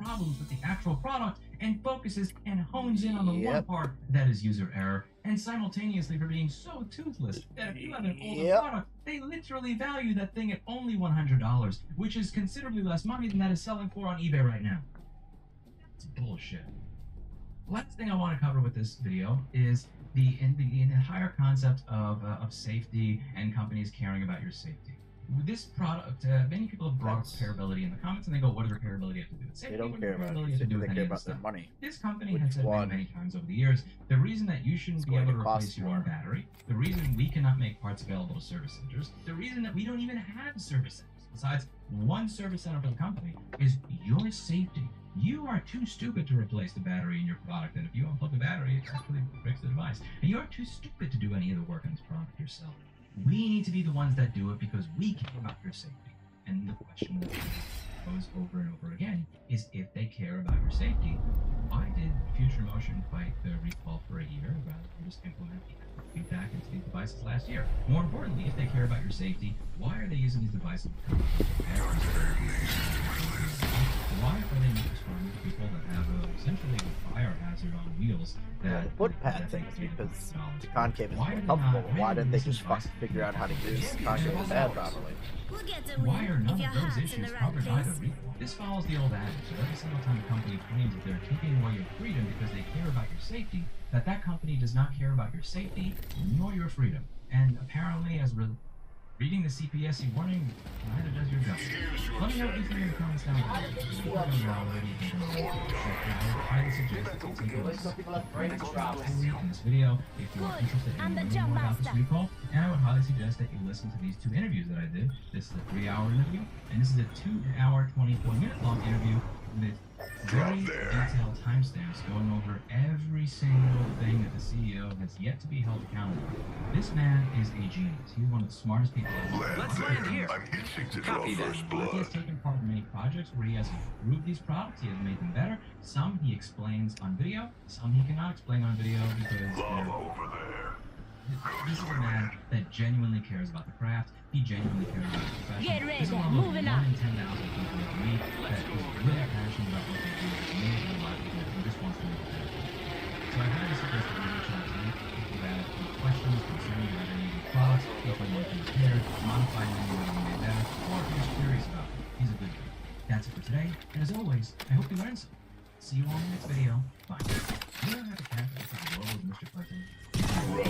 problems with the actual product and focuses and hones in on the one part that is user error, and simultaneously for being so toothless that if you have an older product, they literally value that thing at only $100, which is considerably less money than that is selling for on eBay right now. It's bullshit. Last thing I want to cover with this video is the entire concept of safety and companies caring about your safety. With this product, many people have brought up repairability in the comments, and they go, "What does repairability have to do with safety? They don't care about it. They care about their money." This company has said many times over the years, the reason that you shouldn't be able to replace your own battery, the reason we cannot make parts available to service centers, the reason that we don't even have service centers, besides one service center for the company, is your safety. You are too stupid to replace the battery in your product, and if you unplug the battery, it actually breaks the device. And you are too stupid to do any of the work on this product yourself. We need to be the ones that do it because we care about your safety. And the question that goes over and over again is, if they care about your safety, why did Future Motion fight the recall for a year rather than just implement feedback into these devices last year? More importantly, if they care about your safety, why are they using these devices? Why are they not responding to people that have essentially a fire hazard on wheels? The footpad thing is because the concave is more comfortable. Why didn't they just fucking figure out how to use the concave pad properly? Why are none of those issues covered by the recall? This follows the old adage that every single time a company claims that they're taking away your freedom because they care about your safety, that company does not care about your safety nor your freedom. And apparently, as we're reading the CPSC warning, neither does your job. Let me know what you think in the comments down below. If you haven't already, I highly suggest that you take a listen in this video if you are interested in learning more about this recall, and I would highly suggest that you listen to these two interviews that I did. This is a 3-hour interview, and this is a 2-hour, 24-minute long interview with very detailed timestamps going over every single thing that the CEO has yet to be held accountable for. This man is a genius. He's one of the smartest people I've Let's land here. I'm itching to draw first blood. He has taken part in many projects where he has improved these products, he has made them better. Some he explains on video, some he cannot explain on video because over there. This is a man that genuinely cares about the craft. He genuinely cares about the profession. Get ready, This is one of those moving 1 on. in 10,000 people like me that is really passionate about what they do, amazing livelihood, and just wants to make it better. So I highly suggest that you reach out to me if you have any questions concerning about any of these products, if you want to repair, modify them in any way you made better, or if you're just curious about them. He's a good guy. That's it for today, and as always, I hope you learned something. See you all in the next video. Bye. You don't have a cat that has the logo of Mr. Clinton. Or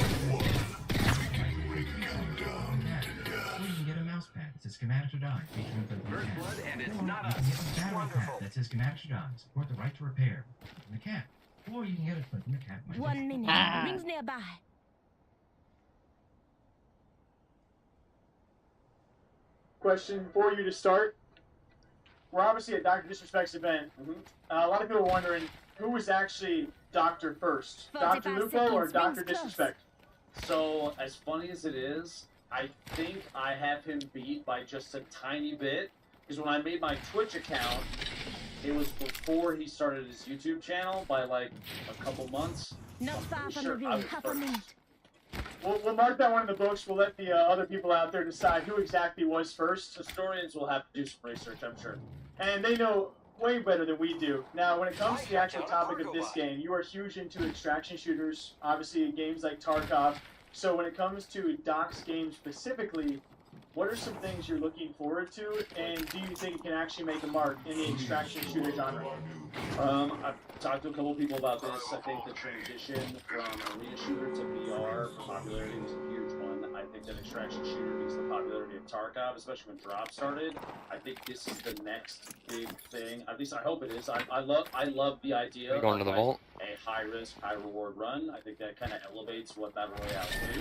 you can get a mouse pad that says Schematics or Die, featuring the First cat. blood, and it's Or not you us. can get a battery Wonderful. pack that says Schematics or Die, support the right to repair, from the cat. Or you can get a clip from the cat. 1 minute. Rings nearby. Question for you to start. We're obviously at Dr. Disrespect's event. A lot of people are wondering who was actually Dr. first, Dr. 45 Lupo or seconds, Dr. rings close. Disrespect? So, as funny as it is, I think I have him beat by just a tiny bit. Because when I made my Twitch account, it was before he started his YouTube channel by like a couple months. Not I'm far pretty from sure the I ring. was Half a first. minute. We'll mark that one in the books. We'll let the other people out there decide who exactly was first. Historians will have to do some research, I'm sure. And they know way better than we do. Now, when it comes to the actual topic of this game, you are huge into extraction shooters, obviously games like Tarkov. So when it comes to Doc's game specifically, what are some things you're looking forward to, and do you think it can actually make a mark in the extraction shooter genre? I've talked to a couple people about this. I think the transition from arena shooter to VR for popularity was a huge one. I think that extraction shooter, because of the popularity of Tarkov, especially when Drop started, I think this is the next big thing. At least I hope it is. I love the idea Are you going to of the like, vault? a high risk, high reward run. I think that kind of elevates what Battle Royale do.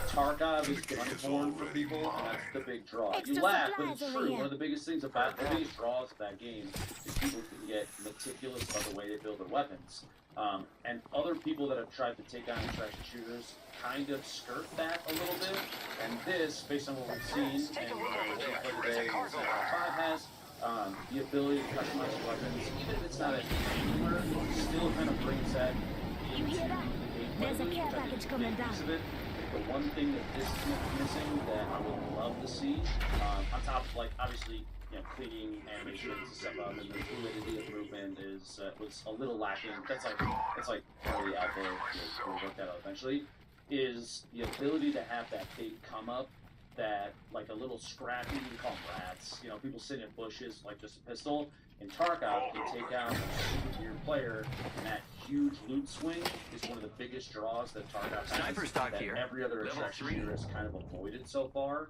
Tarkov is gunborn for people, and that's the big draw. You Extra laugh, but supplies it's over true. here. One of the biggest things about the biggest draws of that game is people can get meticulous about the way they build their weapons. And other people that have tried to take on extraction shooters kind of skirt that a little bit. And this, based on what we've seen, and what today and 5 has, the ability to customize your weapons, even if it's not a gamer, still kind of brings that into the gameplay. There's a care which I think package is a coming big piece down. of it. the one thing that this is missing that I would love to see, on top of like obviously cleaning animations and stuff up, and the fluidity of movement was a little lacking. That's like early out there. We'll work that out eventually. Is the ability to have that big come up, that like a little scrappy, we call them rats. People sit in bushes like just a pistol. In Tarkov, they take out a super weird player, and that huge loot swing is one of the biggest draws that Tarkov has. That every other extraction shooter has kind of avoided so far.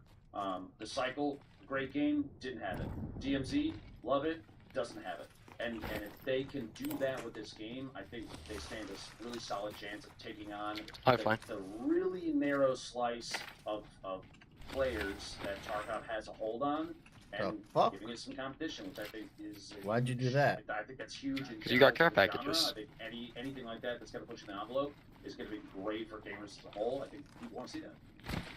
The Cycle, great game, didn't have it. DMZ, love it, doesn't have it. And if they can do that with this game, I think they stand a really solid chance of taking on the really narrow slice of players that Tarkov has a hold on, and giving it some competition, which I think is... Why'd you do that? I think that's huge. Because you got care packages. I think anything like that that's going to push the envelope is going to be great for gamers as a whole. I think people want to see that.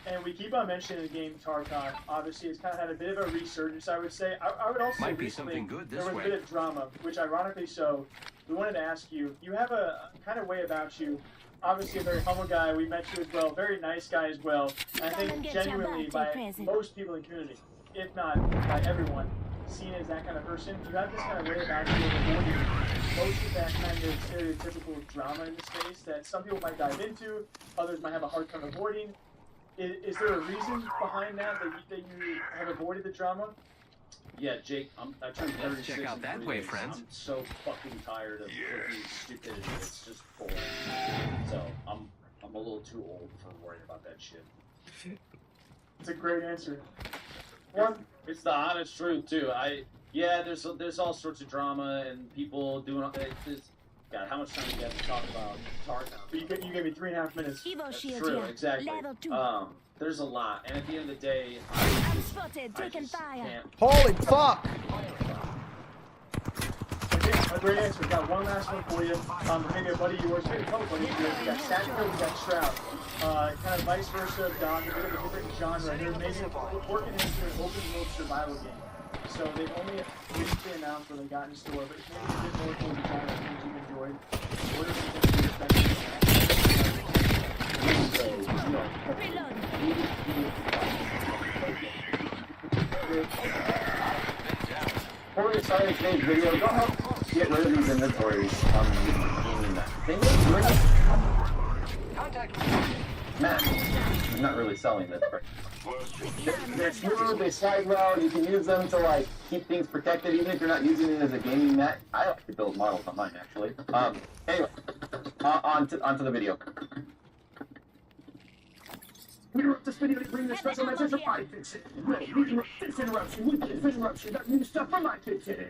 And we keep on mentioning the game Tarkov. Obviously, it's kind of had a bit of a resurgence, I would say. I would also Might be something good this there was a bit of drama, which ironically so, we wanted to ask you, you have a kind of way about you. Obviously a very humble guy, we met you as well, very nice guy as well. And I think genuinely by most people in the community, if not by everyone, seen as that kind of person. You have this kind of way about you of avoiding most of that kind of stereotypical drama in the space that some people might dive into, others might have a hard time avoiding. Is there a reason behind that you have avoided the drama? Yeah, Jake, I turned 36 check out that way, friends. I'm so fucking tired of cookie stupidity. It's just boring. So I'm a little too old for worrying about that shit. It's a great answer. It's the honest truth too. There's all sorts of drama and people doing all this. God, how much time do you have to talk about Tarkov? You gave me 3.5 minutes. That's true, exactly. There's a lot, and at the end of the day, I'm spotted, taking fire. Holy fuck! A great answer. Got one last one for you. Maybe a buddy of yours, maybe a couple buddies of yours. We got Satchel, we got Shroud. Kind of vice versa of Don, a bit of a different genre. They're amazing. Working into an open world survival game. So they've only recently announced what they got in store, but maybe a bit more towards the genre of things you've enjoyed. What are some things you expect from that? Before we start today's video, go help get rid of these inventories on the gaming map. Can you bring Matt, I'm not really selling this, but they're smooth, they slide well, you can use them to like keep things protected even if you're not using it as a gaming mat. I like to build models on mine actually. Anyway, on to the video. We interrupt this video to bring this special message from iFixit. Wait, we interrupt this interruption with this interruption. That means stuff from iFixit.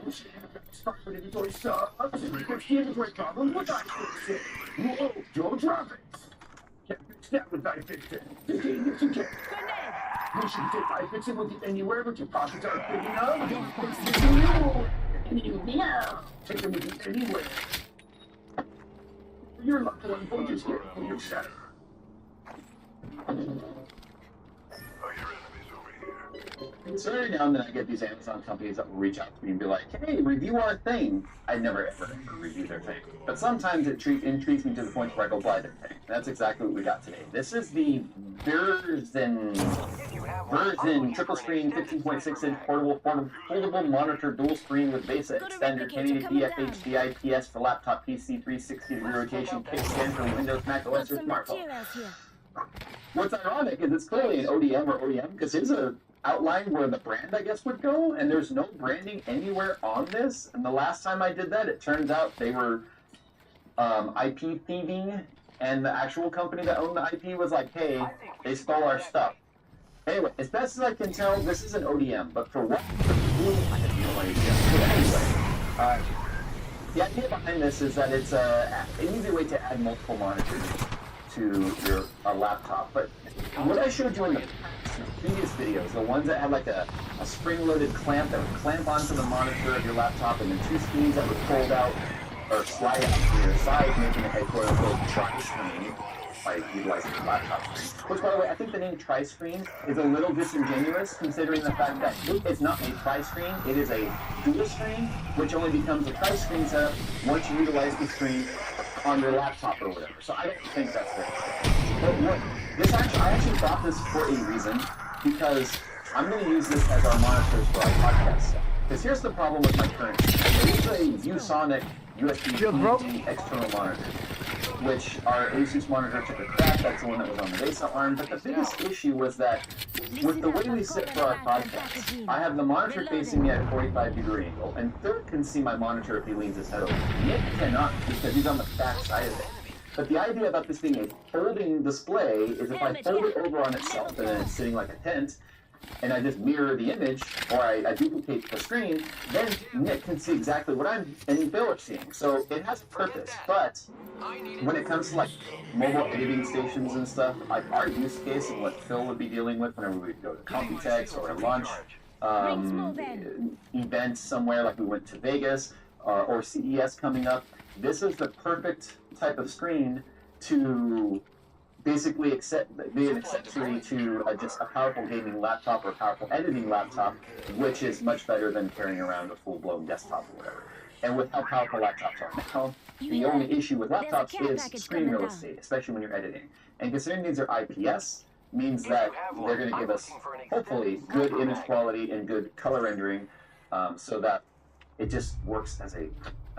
We should start with inventory sucks and we fix the inventory problem with iFixit. Whoa, don't drop it. Can't fix that with iFixit. The game that you can. We should take iFixit with you anywhere, but your pockets aren't big enough. Don't fix it now. Take them with you anywhere. You're lucky one, boy, just get when you're set. So every now and then I get these Amazon companies that will reach out to me and be like, hey, review our thing. I never ever review their thing. But sometimes it intrigues me to the point where I go buy their thing. And that's exactly what we got today. This is the version triple screen 15.6-inch foldable monitor dual screen with basic extender 1080p FHD IPS for laptop PC 360-degree rotation kickstand for Windows, Mac OS, or smartphone. What's ironic is it's clearly an ODM or OEM because here's an outline where the brand, I guess, would go, and there's no branding anywhere on this. And the last time I did that, it turns out they were IP thieving, and the actual company that owned the IP was like, hey, they stole our stuff. Anyway, as best as I can tell, this is an ODM, but for what? I have no idea. But anyway, the idea behind this is that it's an easy way to add multiple monitors to your laptop. But what I showed you in the previous videos, the ones that had like a spring-loaded clamp that would clamp onto the monitor of your laptop, and then two screens that would fold out or slide out to your side, making it a quote-unquote tri-screen by utilizing the laptop screen. Which, by the way, I think the name tri-screen is a little disingenuous considering the fact that it's not a tri-screen, it is a dual screen, which only becomes a tri-screen setup once you utilize the screen on your laptop or whatever. So I don't think that's very But what, this actually, I actually bought this for a reason, because I'm going to use this as our monitors for our podcast stuff. Because here's the problem with my current. It's a ViewSonic USB-C external monitor, which our Asus monitor took a crack. That's the one that was on the base arm. But the biggest issue was that with the way we sit for our podcast, I have the monitor facing me at a 45-degree angle, and Phil can see my monitor if he leans his head over. Nick cannot because he's on the back side of it. But the idea about this being a folding display is if I fold it over on itself and then it's sitting like a tent, and I just mirror the image, or I duplicate the screen, then Nick can see exactly what I'm and Bill are seeing. So it has a purpose, but when it comes to like mobile editing stations and stuff, like our use case and what Phil would be dealing with whenever we go to Computex or a lunch event somewhere, like we went to Vegas or CES coming up, this is the perfect type of screen to basically be an accessory to just a powerful gaming laptop or powerful editing laptop, which is much better than carrying around a full-blown desktop or whatever. And with how powerful laptops are now, the only issue with laptops is screen real estate, especially when you're editing. And considering these are IPS, means that they're going to give us, hopefully, good image quality and good color rendering, so that it just works as a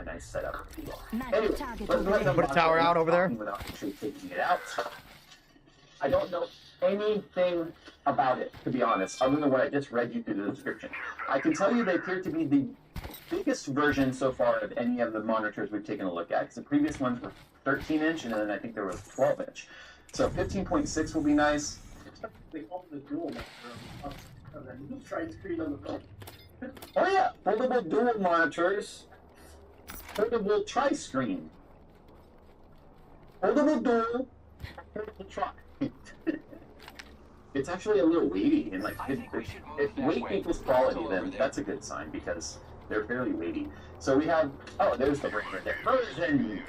nice setup for people. Anyway, let's let them put a tower out over there. Without actually taking it out. I don't know anything about it, to be honest, other than what I just read you through the description. I can tell you they appear to be the biggest version so far of any of the monitors we've taken a look at, because the previous ones were 13-inch, and then I think there was 12-inch. So 15.6 will be nice. They open the dual screen on the phone. Oh yeah, foldable dual monitors, foldable tri-screen, foldable dual, foldable tri. It's actually a little weighty, and like if weight equals quality, then that's a good sign because they're fairly weighty. So we have, oh, there's the break right there. Version.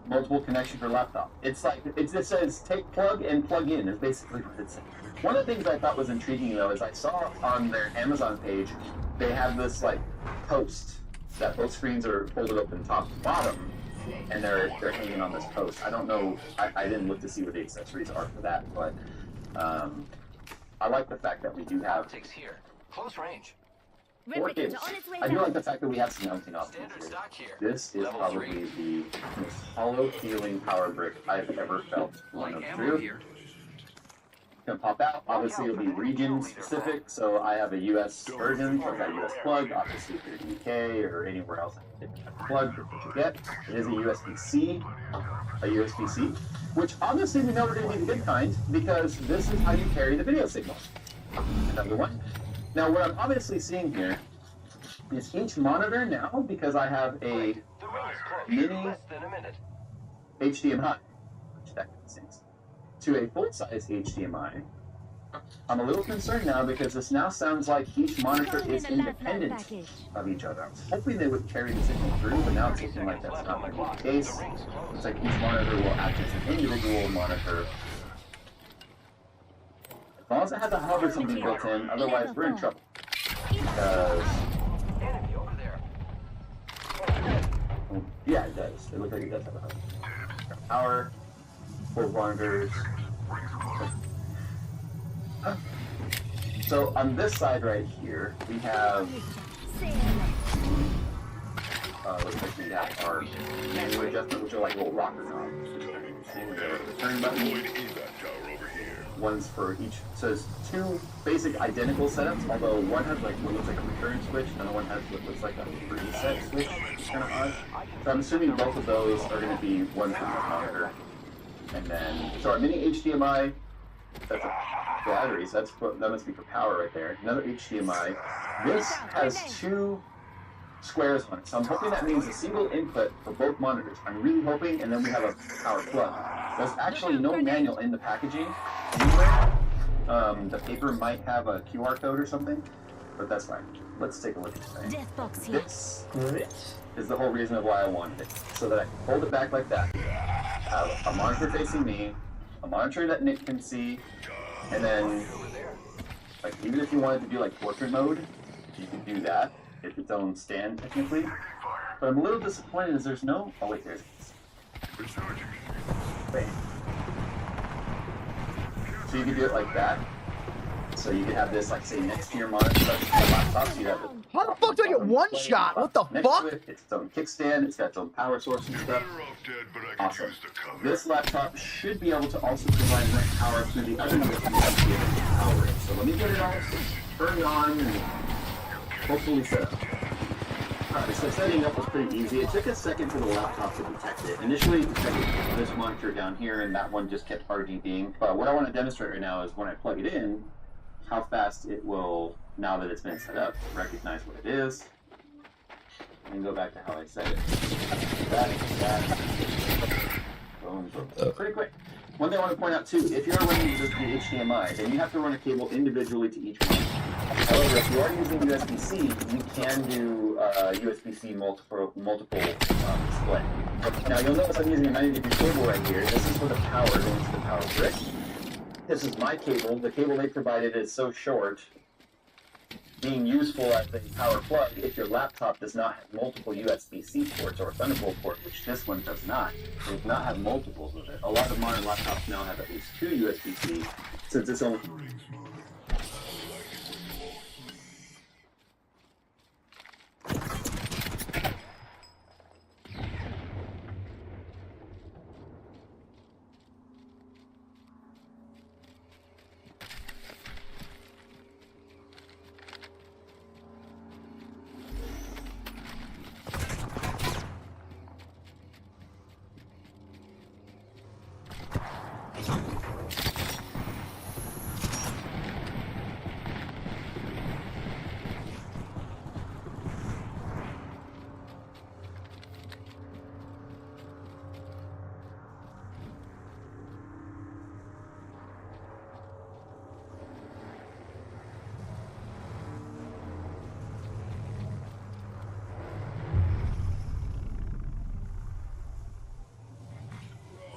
Multiple connection for laptop. It's like it just says take plug and plug in is basically what it says. One of the things I thought was intriguing though is I saw on their Amazon page they have this like post that both screens are folded open top to bottom, and they're hanging on this post. I don't know. I didn't look to see what the accessories are for that, but I like the fact that we do have here. Close range. 4 cables. I do like the fact that we have some mounting options here. This is probably the most hollow feeling power brick I've ever felt running through. It's gonna pop out. Obviously, it'll be region specific. So I have a US version, so I've got a US plug. Obviously, if you're in the UK or anywhere else, it's a plug. That's what you get. It is a USB-C, which obviously we know we're going to be the good kind because this is how you carry the video signal. Another one. Now, what I'm obviously seeing here is each monitor now, because I have a mini HDMI, which that stinks, to a full-size HDMI. I'm a little concerned now because this now sounds like each monitor is independent of each other. I was hoping they would carry the signal through, but now it's looking like that's not going to be the case. It's like each monitor will act as an individual monitor. As long as it has a hover something built in, otherwise we're in trouble. Because... yeah, it does. It looks like it does have a hover. Power, 4 monitors. So on this side right here, we have... looks like we have our manual adjustment, which are like little rocker knobs. The turn button. One's for each. So there's 2 basic identical setups, although one has like what looks like a return switch, and the other one has what looks like a preset switch, which is kind of odd. So I'm assuming both of those are going to be one for each monitor. And then, so our mini HDMI, that's a battery, so that must be for power right there. Another HDMI. This has 2 squares on it, so I'm hoping that means a single input for both monitors. I'm really hoping, and then we have a power plug. There's actually no manual in the packaging anywhere. The paper might have a QR code or something, but that's fine. Let's take a look at this. This is the whole reason of why I wanted it, so that I can hold it back like that. Have a monitor facing me, a monitor that Nick can see, and then, like, even if you wanted to do like portrait mode, you could do that. It's its own stand technically. But I'm a little disappointed is there's no. Oh wait, there's Wait. So you could do it like that. So you could have this, like, say, next to your monitor, the laptop. So you have it. How the fuck do I get one shot? What the Next fuck? to it, it's its own kickstand. It's got its own power source and stuff. Awesome. This laptop should be able to also provide enough power through the other USB to be able to power it. So let me get it all turned on and hopefully set up. Alright, so setting up was pretty easy. It took a second for the laptop to detect it. Initially, it detected this monitor down here, and that one just kept RGBing. But what I want to demonstrate right now is when I plug it in, how fast it will, now that it's been set up, recognize what it is. And go back to how I said it. Boom, boom. Pretty quick. One thing I want to point out too, if you're running just the HDMI, then you have to run a cable individually to each one. However, if you are using USB-C, you can do USB-C multiple display. Now you'll notice I'm using a 90-degree cable right here. This is for the power going to the power brick. This is my cable. The cable they provided is so short, being useful as a power plug if your laptop does not have multiple USB-C ports or a Thunderbolt port, which this one does not. It does not have multiples of it. A lot of modern laptops now have at least 2 USB-C, since it's only...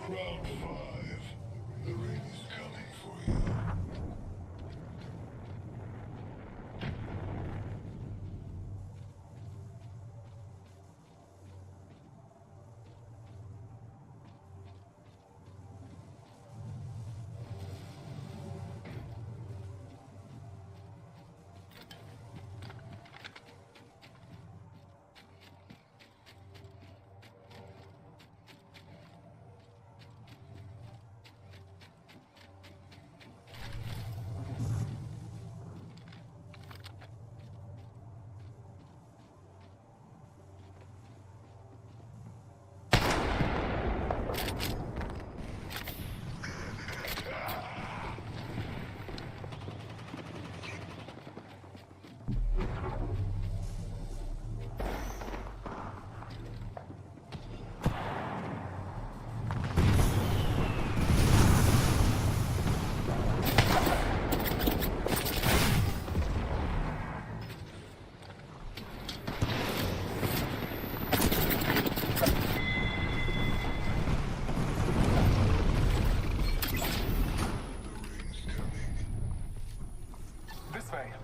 Round 5. The rain is coming for you.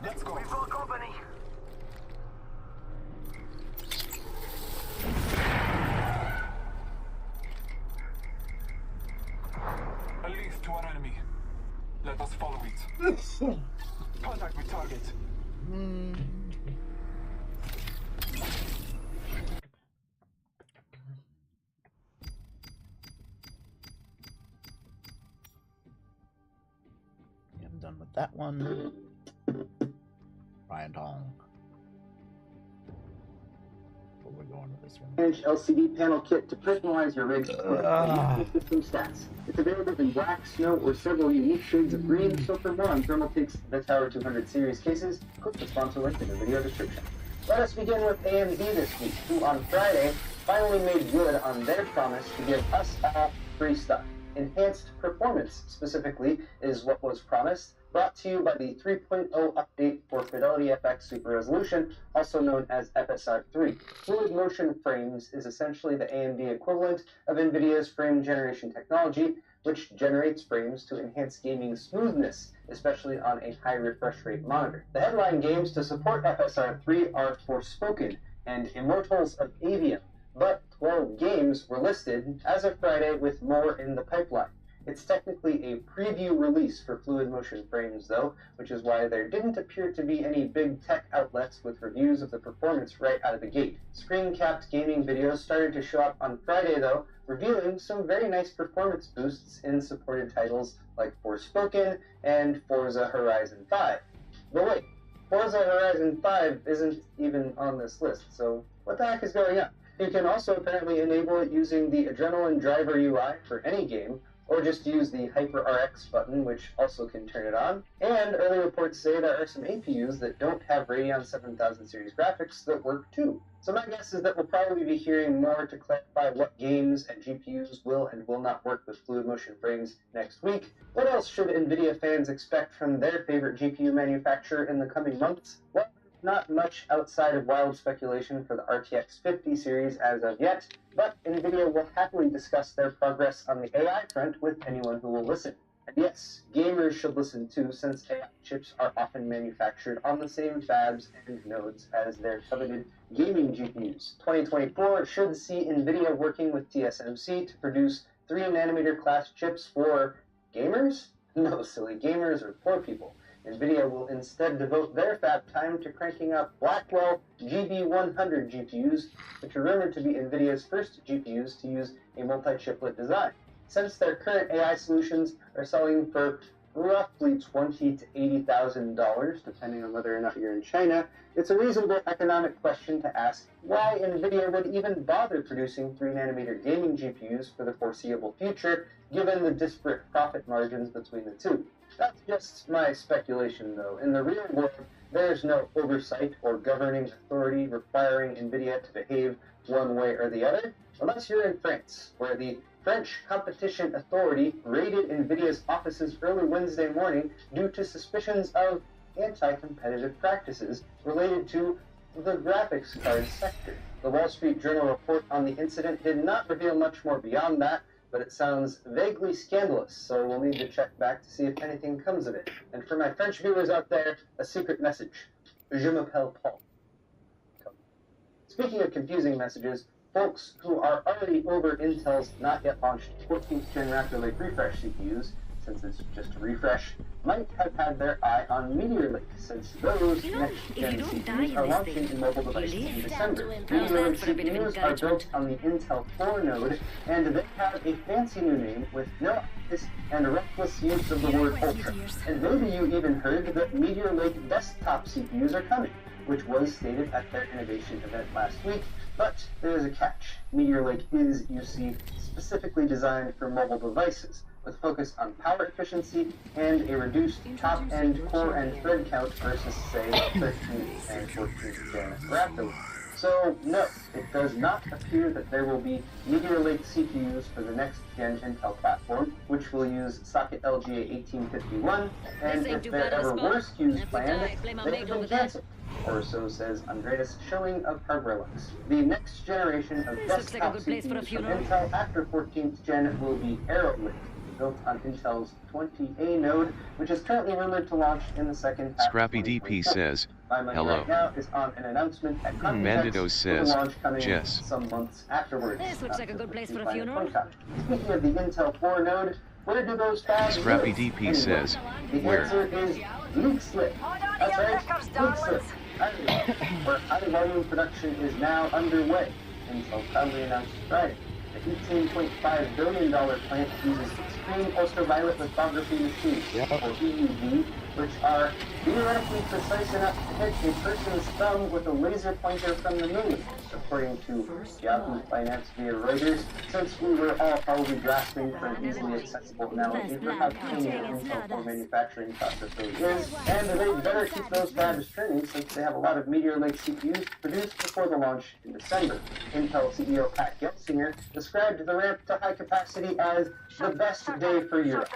Let's go. We've got company. A leaf to our enemy. Let us follow it. Contact with target. I'm done with that one. Ryan Tong. But we're going to this one. Inch LCD panel kit to personalize your rig's system stats. It's available in black, snow, or several unique shades of green, so for more on Thermaltake's the Tower 200 series cases, click the sponsor link in the video description. Let us begin with AMD this week, who on Friday finally made good on their promise to give us all free stuff. Enhanced performance, specifically, is what was promised, brought to you by the 3.0 update for Fidelity FX Super Resolution, also known as FSR3. Fluid motion frames is essentially the AMD equivalent of NVIDIA's frame generation technology, which generates frames to enhance gaming smoothness, especially on a high refresh rate monitor. The headline games to support FSR3 are Forspoken and Immortals of Avium, but 12 games were listed as of Friday, with more in the pipeline. It's technically a preview release for Fluid Motion Frames, though, which is why there didn't appear to be any big tech outlets with reviews of the performance right out of the gate. Screen-capped gaming videos started to show up on Friday, though, revealing some very nice performance boosts in supported titles like Forspoken and Forza Horizon 5. But wait, Forza Horizon 5 isn't even on this list, so what the heck is going on? You can also apparently enable it using the Adrenaline Driver UI for any game, or just use the HyperRX button, which also can turn it on. And early reports say there are some APUs that don't have Radeon 7000 series graphics that work too. So my guess is that we'll probably be hearing more to clarify what games and GPUs will and will not work with Fluid Motion Frames next week. What else should NVIDIA fans expect from their favorite GPU manufacturer in the coming months? Well, not much outside of wild speculation for the RTX 50 series as of yet, but NVIDIA will happily discuss their progress on the AI front with anyone who will listen. And yes, gamers should listen too, since AI chips are often manufactured on the same fabs and nodes as their coveted gaming GPUs. 2024 should see NVIDIA working with TSMC to produce 3nm class chips for gamers? No, silly gamers or poor people. NVIDIA will instead devote their fab time to cranking out Blackwell GB100 GPUs, which are rumored to be NVIDIA's first GPUs to use a multi-chiplet design. Since their current AI solutions are selling for roughly $20,000 to $80,000, depending on whether or not you're in China, it's a reasonable economic question to ask why NVIDIA would even bother producing 3nm gaming GPUs for the foreseeable future, given the disparate profit margins between the two. That's just my speculation, though. In the real world, there's no oversight or governing authority requiring NVIDIA to behave one way or the other, unless you're in France, where the French Competition Authority raided NVIDIA's offices early Wednesday morning due to suspicions of anti-competitive practices related to the graphics card sector. The Wall Street Journal report on the incident did not reveal much more beyond that, but it sounds vaguely scandalous, so we'll need to check back to see if anything comes of it. And for my French viewers out there, a secret message. Je m'appelle Paul. Speaking of confusing messages, folks who are already over Intel's not yet launched 14th Gen Raptor Lake refresh CPUs, since it's just a refresh, might have had their eye on Meteor Lake, since those next-gen CPUs are launching in mobile devices in December. Meteor Lake CPUs are built on the Intel 4 node, and they have a fancy new name with no eyes and a reckless use of the word Ultra. And maybe you even heard that Meteor Lake desktop CPUs are coming, which was stated at their innovation event last week. But there is a catch. Meteor Lake is, you see, specifically designed for mobile devices, with focus on power efficiency and a reduced top-end core and thread count versus, say, 13th and 14th Gen Raptor. So, no, it does not appear that there will be Meteor Lake CPUs for the next-gen Intel platform, which will use socket LGA 1851, and if there ever were SKUs planned, they have been cancelled. Or so says Andreas Schilling of Hardware Lux. The next generation of desktop CPUs from Intel after 14th Gen will be Arrow Lake, built on Intel's 20A node, which is currently rumored to launch in the second half. Scrappy DP says, hello. Right now is on an announcement at Mandidos says, Jess. Some months afterwards. This looks like a good place for a funeral. Speaking of the Intel 4 node, where do those fabs Scrappy live? DP Anyway, says, the where? answer is Leak Slip. That's right, Leak Slip. Where high-volume production is now underway. Intel proudly announced Friday. The $18.5 billion plant uses extreme ultraviolet lithography machines, or EUV, which are theoretically precise enough to hit a person's thumb with a laser pointer from the moon, according to Yahoo Finance via Reuters, since we were all probably grasping for an easily accessible analogy for how tiny the Intel 4 manufacturing process really is, and they better keep those fabs turning since they have a lot of Meteor Lake CPUs produced before the launch in December. Intel CEO Pat Gelsinger described the ramp to high capacity as the best day for Europe.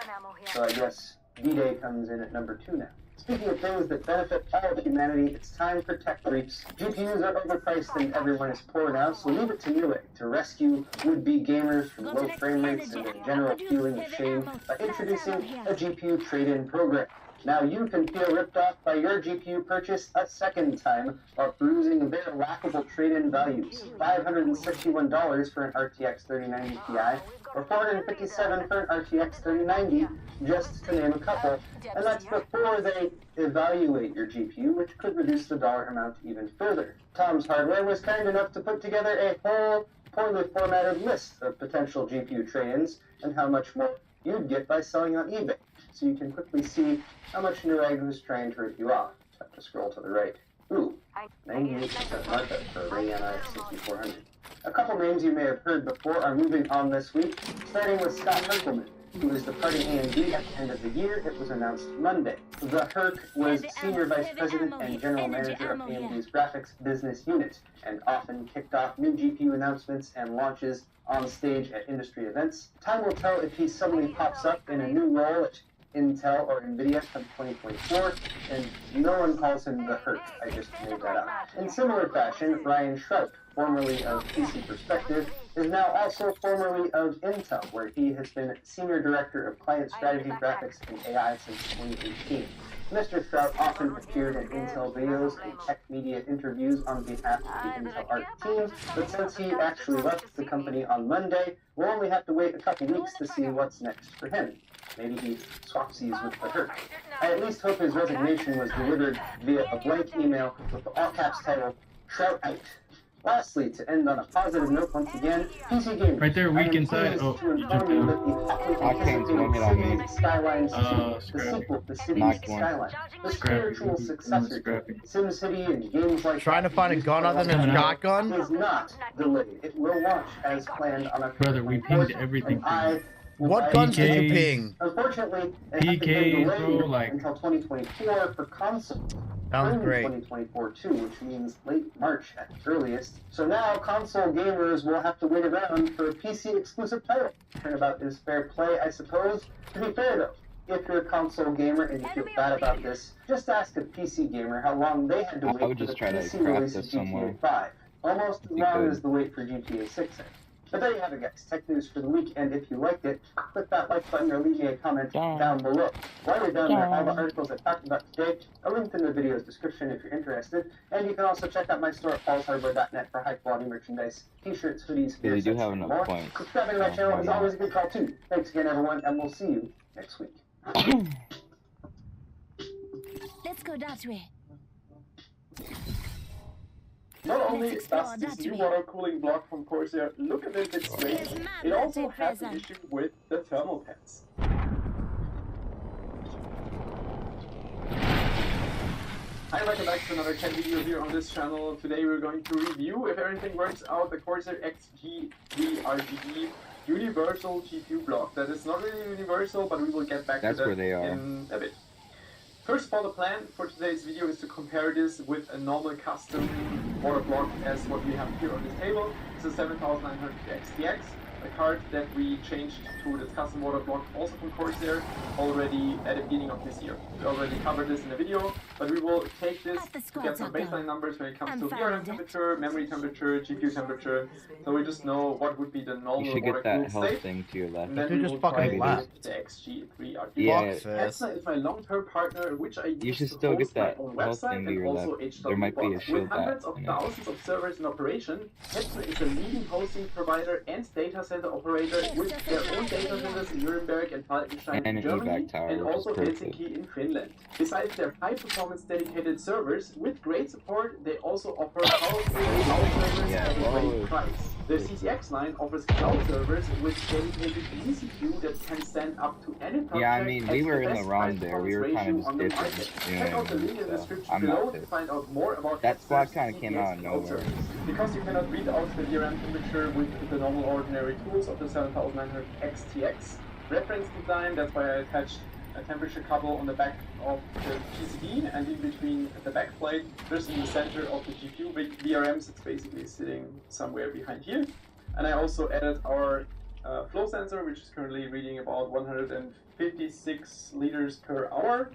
So I guess D-Day comes in at number 2 now. Speaking of things that benefit all of humanity, it's time for tech creeps. GPUs are overpriced and everyone is poor now, so leave it to Newegg to rescue would-be gamers from low frame rates and a general feeling of shame by introducing a GPU trade-in program. Now you can feel ripped off by your GPU purchase a second time while perusing their laughable trade-in values. $561 for an RTX 3090 Ti, or $457 for an RTX 3090, just to name a couple. And that's before they evaluate your GPU, which could reduce the dollar amount even further. Tom's Hardware was kind enough to put together a whole poorly formatted list of potential GPU trade-ins and how much more you'd get by selling on eBay, so you can quickly see how much Newegg was trying to rip you off. Just have to scroll to the right. Ooh, 98% markup for a Radeon RX 6400. A couple names you may have heard before are moving on this week, starting with Scott Herkelman, who is departing AMD at the end of the year. It was announced Monday. The Herc was Senior Vice President and General Manager of AMD's Graphics Business Unit, and often kicked off new GPU announcements and launches on stage at industry events. Time will tell if he suddenly pops up in a new role at Intel or Nvidia come 2024, and no one calls him the Herc. I just made that up. In similar fashion, Ryan Shrout, formerly of PC Perspective, is now also formerly of Intel, where he has been Senior Director of Client Strategy, Graphics, and AI since 2018. Mr. Shrout often appeared in Intel videos and tech media interviews on behalf of the Intel Art team, but since he actually left the company on Monday, we'll only have to wait a couple weeks to see what's next for him. Maybe he swapsies with the Herc. I at least hope his resignation was delivered via a blank email with the all-caps title, Shrout Out. Lastly, to end on a positive note once again, PC Gamers. Right there, weak inside. Oh, I can't blame it on me. Skylines 2, the sequel to Cities Skyline, the spiritual successor to SimCity and games like Trying to find a gun other than a shotgun? is not delayed. It will launch as planned on October 24th. Brother, we pinged everything. What guns did you ping? Unfortunately, it has been PKs, bro, delayed like... until 2024 for console. Sounds Early great. 2024 too, which means late March at earliest. So now console gamers will have to wait around for a PC exclusive title. Turnabout is fair play, I suppose. To be fair though, if you're a console gamer and you feel bad about this, just ask a PC gamer how long they had to wait for the PC release of GTA 5. Almost as long as the wait for GTA 6. But there you have it, guys. Tech news for the week, and if you liked it, click that like button or leave me a comment down below. While you're down there, all the articles I talked about today are linked in the video's description if you're interested, and you can also check out my store at paulshardware.net for high-quality merchandise, t-shirts, hoodies, beer sets, and more. Subscribing to my channel is always a good call, too. Thanks again, everyone, and we'll see you next week. Let's go that way. Not only does this new water cooling block from Corsair look a little bit strange, it also has an issue with the thermal pads. Hi, welcome back to another tech video here on this channel. Today we're going to review, if everything works out, the Corsair XG3 RGB universal GPU block. That is not really universal, but we will get back to that in a bit. First of all, the plan for today's video is to compare this with a normal custom water block as what we have here on this table. It's a 7900 XTX, a card that we changed to this custom water block also from Corsair already at the beginning of this year. We already covered this in a video, but we will take this to get some baseline numbers when it comes to VRM temperature, memory temperature, GPU temperature, so we just know what would be the normal water cooled state. Thing to your left. And then we will try the XG3 RGB block. Etsna is my long-term partner, which I use should to still host get that my own health website thing to and your also left. HW There might be a Box. shield With hundreds of thousands of servers in operation, Etsna is a leading hosting provider and data center operator with their own data centers in Nuremberg and Falkenstein in Germany, and also Helsinki in Finland. Besides their high-performance dedicated servers, with great support, they also offer powerful cloud servers at a great price. The CCX line offers cloud servers with dedicated ECQ that can stand up to any project. Yeah, I mean, we were in the wrong there. there. We were kind of just different. Check out the link in the description below to find out more about that squad kind of came out of nowhere. Because you cannot read out the VRM temperature with the normal ordinary tools of the 7900 XTX reference design, that's why I attached a temperature couple on the back of the PCB, and in between the back plate, just in the center of the GPU VRMs, it's basically sitting somewhere behind here. And I also added our flow sensor, which is currently reading about 156 liters per hour.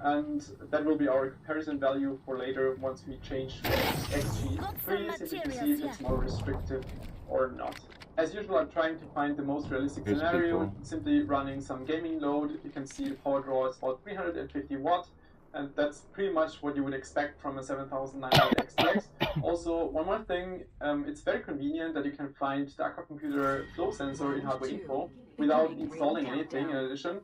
And that will be our comparison value for later once we change to XG3, so we can see if it's more restrictive or not. as usual, I'm trying to find the most realistic Here's scenario, people. simply running some gaming load. You can see the power draw is about 350 watt, and that's pretty much what you would expect from a 7900 XTX. Also, one more thing, it's very convenient that you can find the Aqua Computer flow sensor in hardware info without installing anything in addition.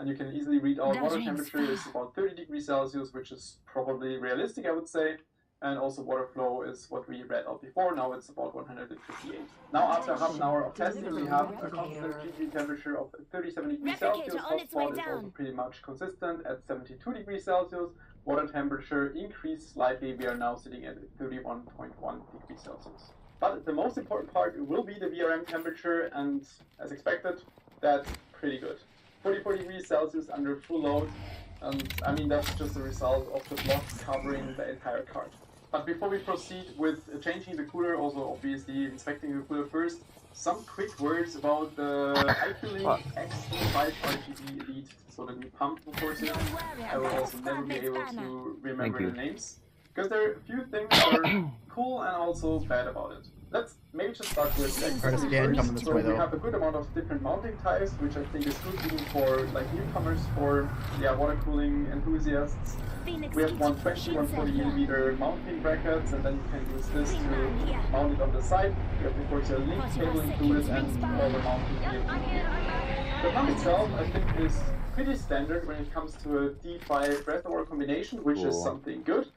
And you can easily read out water temperature is about 30 degrees Celsius, which is probably realistic, I would say. And also water flow is what we read out before. Now it's about 158. Now after half an hour of testing, we have a constant GPU temperature of 37 degrees Celsius. Hotspot is also pretty much consistent at 72 degrees Celsius. Water temperature increased slightly. We are now sitting at 31.1 degrees Celsius. But the most important part will be the VRM temperature, and as expected, that's pretty good. 44 degrees Celsius under full load, and I mean that's just a result of the blocks covering the entire card. But before we proceed with changing the cooler, also obviously inspecting the cooler first, some quick words about the iCooling X5 RGB Elite, so the new pump of course here. I will also never be able to remember the names, because there are a few things that are cool and also bad about it. Let's maybe just start with X. So we have a good amount of different mounting types, which I think is good even for like newcomers, for water cooling enthusiasts. We have 120, 140mm mounting brackets, and then you can use this to mount it on the side. You have of course a link cable included and all the mounting gear. The pump itself I think is pretty standard when it comes to a D5 reservoir combination, which is something good.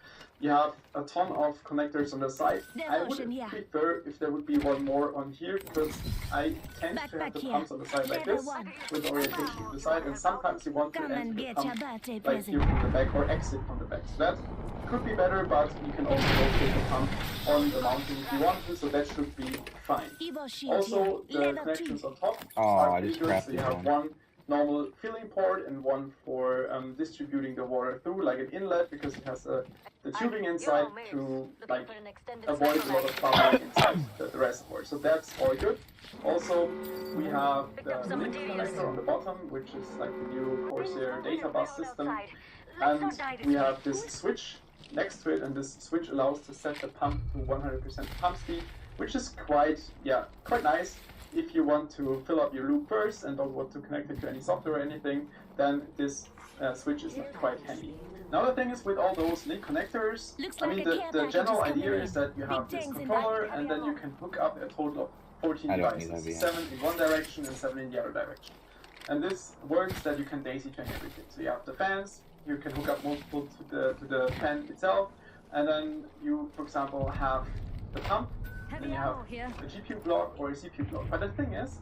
You have a ton of connectors on the side. I would prefer if there would be one more on here, because I tend to have the pumps on the side like this, with orientation to the side, and sometimes you want to enter the pump like here from the back, or exit from the back. So that could be better, but you can also locate the pump on the mounting if you want to, so that should be fine. Also, the connections on top are pretty good, so you have one normal filling port and one for distributing the water through, like an inlet, because it has the tubing inside to like avoid a lot of bubbling inside the reservoir. So that's all good. Also, we have the link connector on the bottom, which is like the new Corsair data bus system, and we have this switch next to it, and this switch allows to set the pump to 100% pump speed, which is quite nice. If you want to fill up your loop first and don't want to connect it to any software or anything, then this switch is quite handy. Another thing is with all those link connectors, I mean the general idea is that you have this controller and then you can hook up a total of 14 devices, 7 in one direction and 7 in the other direction. And this works that you can daisy chain everything. So you have the fans, you can hook up multiple to the fan itself, and then you, for example, have the pump. Then you have a GPU block or a CPU block. But the thing is,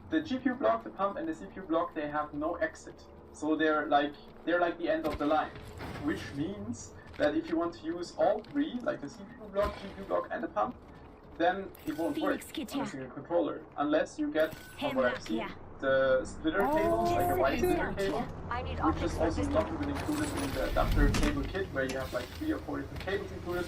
the GPU block, the pump, and the CPU block, they have no exit. So they're like the end of the line. Which means that if you want to use all three, like the CPU block, GPU block, and the pump, then it won't work on a single controller. Unless you get, from what I've seen, the splitter cables, like a wide splitter cable, which is also not even included in the adapter cable kit, where you have like 3 or 4 different cables included,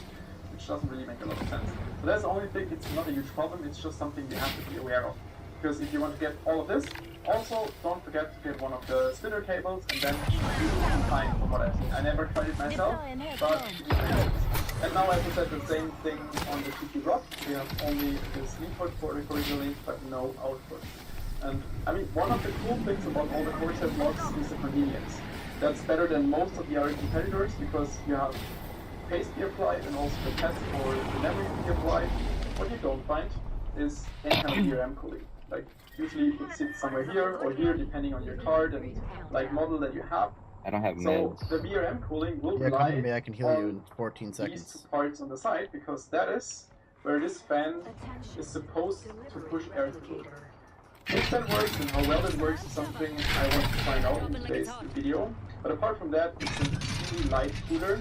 which doesn't really make a lot of sense. So that's the only thing, it's not a huge problem, it's just something you have to be aware of. Because if you want to get all of this, also don't forget to get one of the splitter cables, and then you will be fine from what I've seen. I never tried it myself, but it helps. And now I have said the same thing on the GPU block. We have only this input for recording the link, but no output. And I mean, one of the cool things about all the Corsair blocks is the convenience. That's better than most of the other competitors, because you have paste be applied and also the test for the memory to be applied. What you don't find is any kind of VRM cooling. Like usually it sits somewhere here or here, depending on your card and like model that you have. I don't have So the VRM cooling will rely come to me, I can heal you in 14 seconds. These two parts on the side, because that is where this fan is supposed to push air through. If that works and how well it works is something I want to find out in today's video. But apart from that, it's a really light cooler,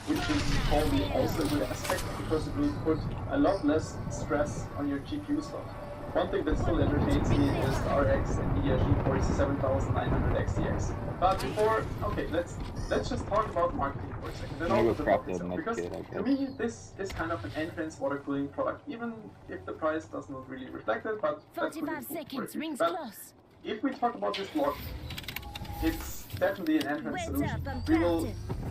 which is probably also a good aspect, because it will put a lot less stress on your GPU slot. One thing that still entertains me is the RX NVIDIA GeForce 7900 XTX. But before, okay, let's just talk about marketing for a second. Then all the topics, because to me this is kind of an entrance water cooling product, even if the price does not really reflect it. But 45 seconds, rings but close. if we talk about this block, it's definitely an entrance solution. We will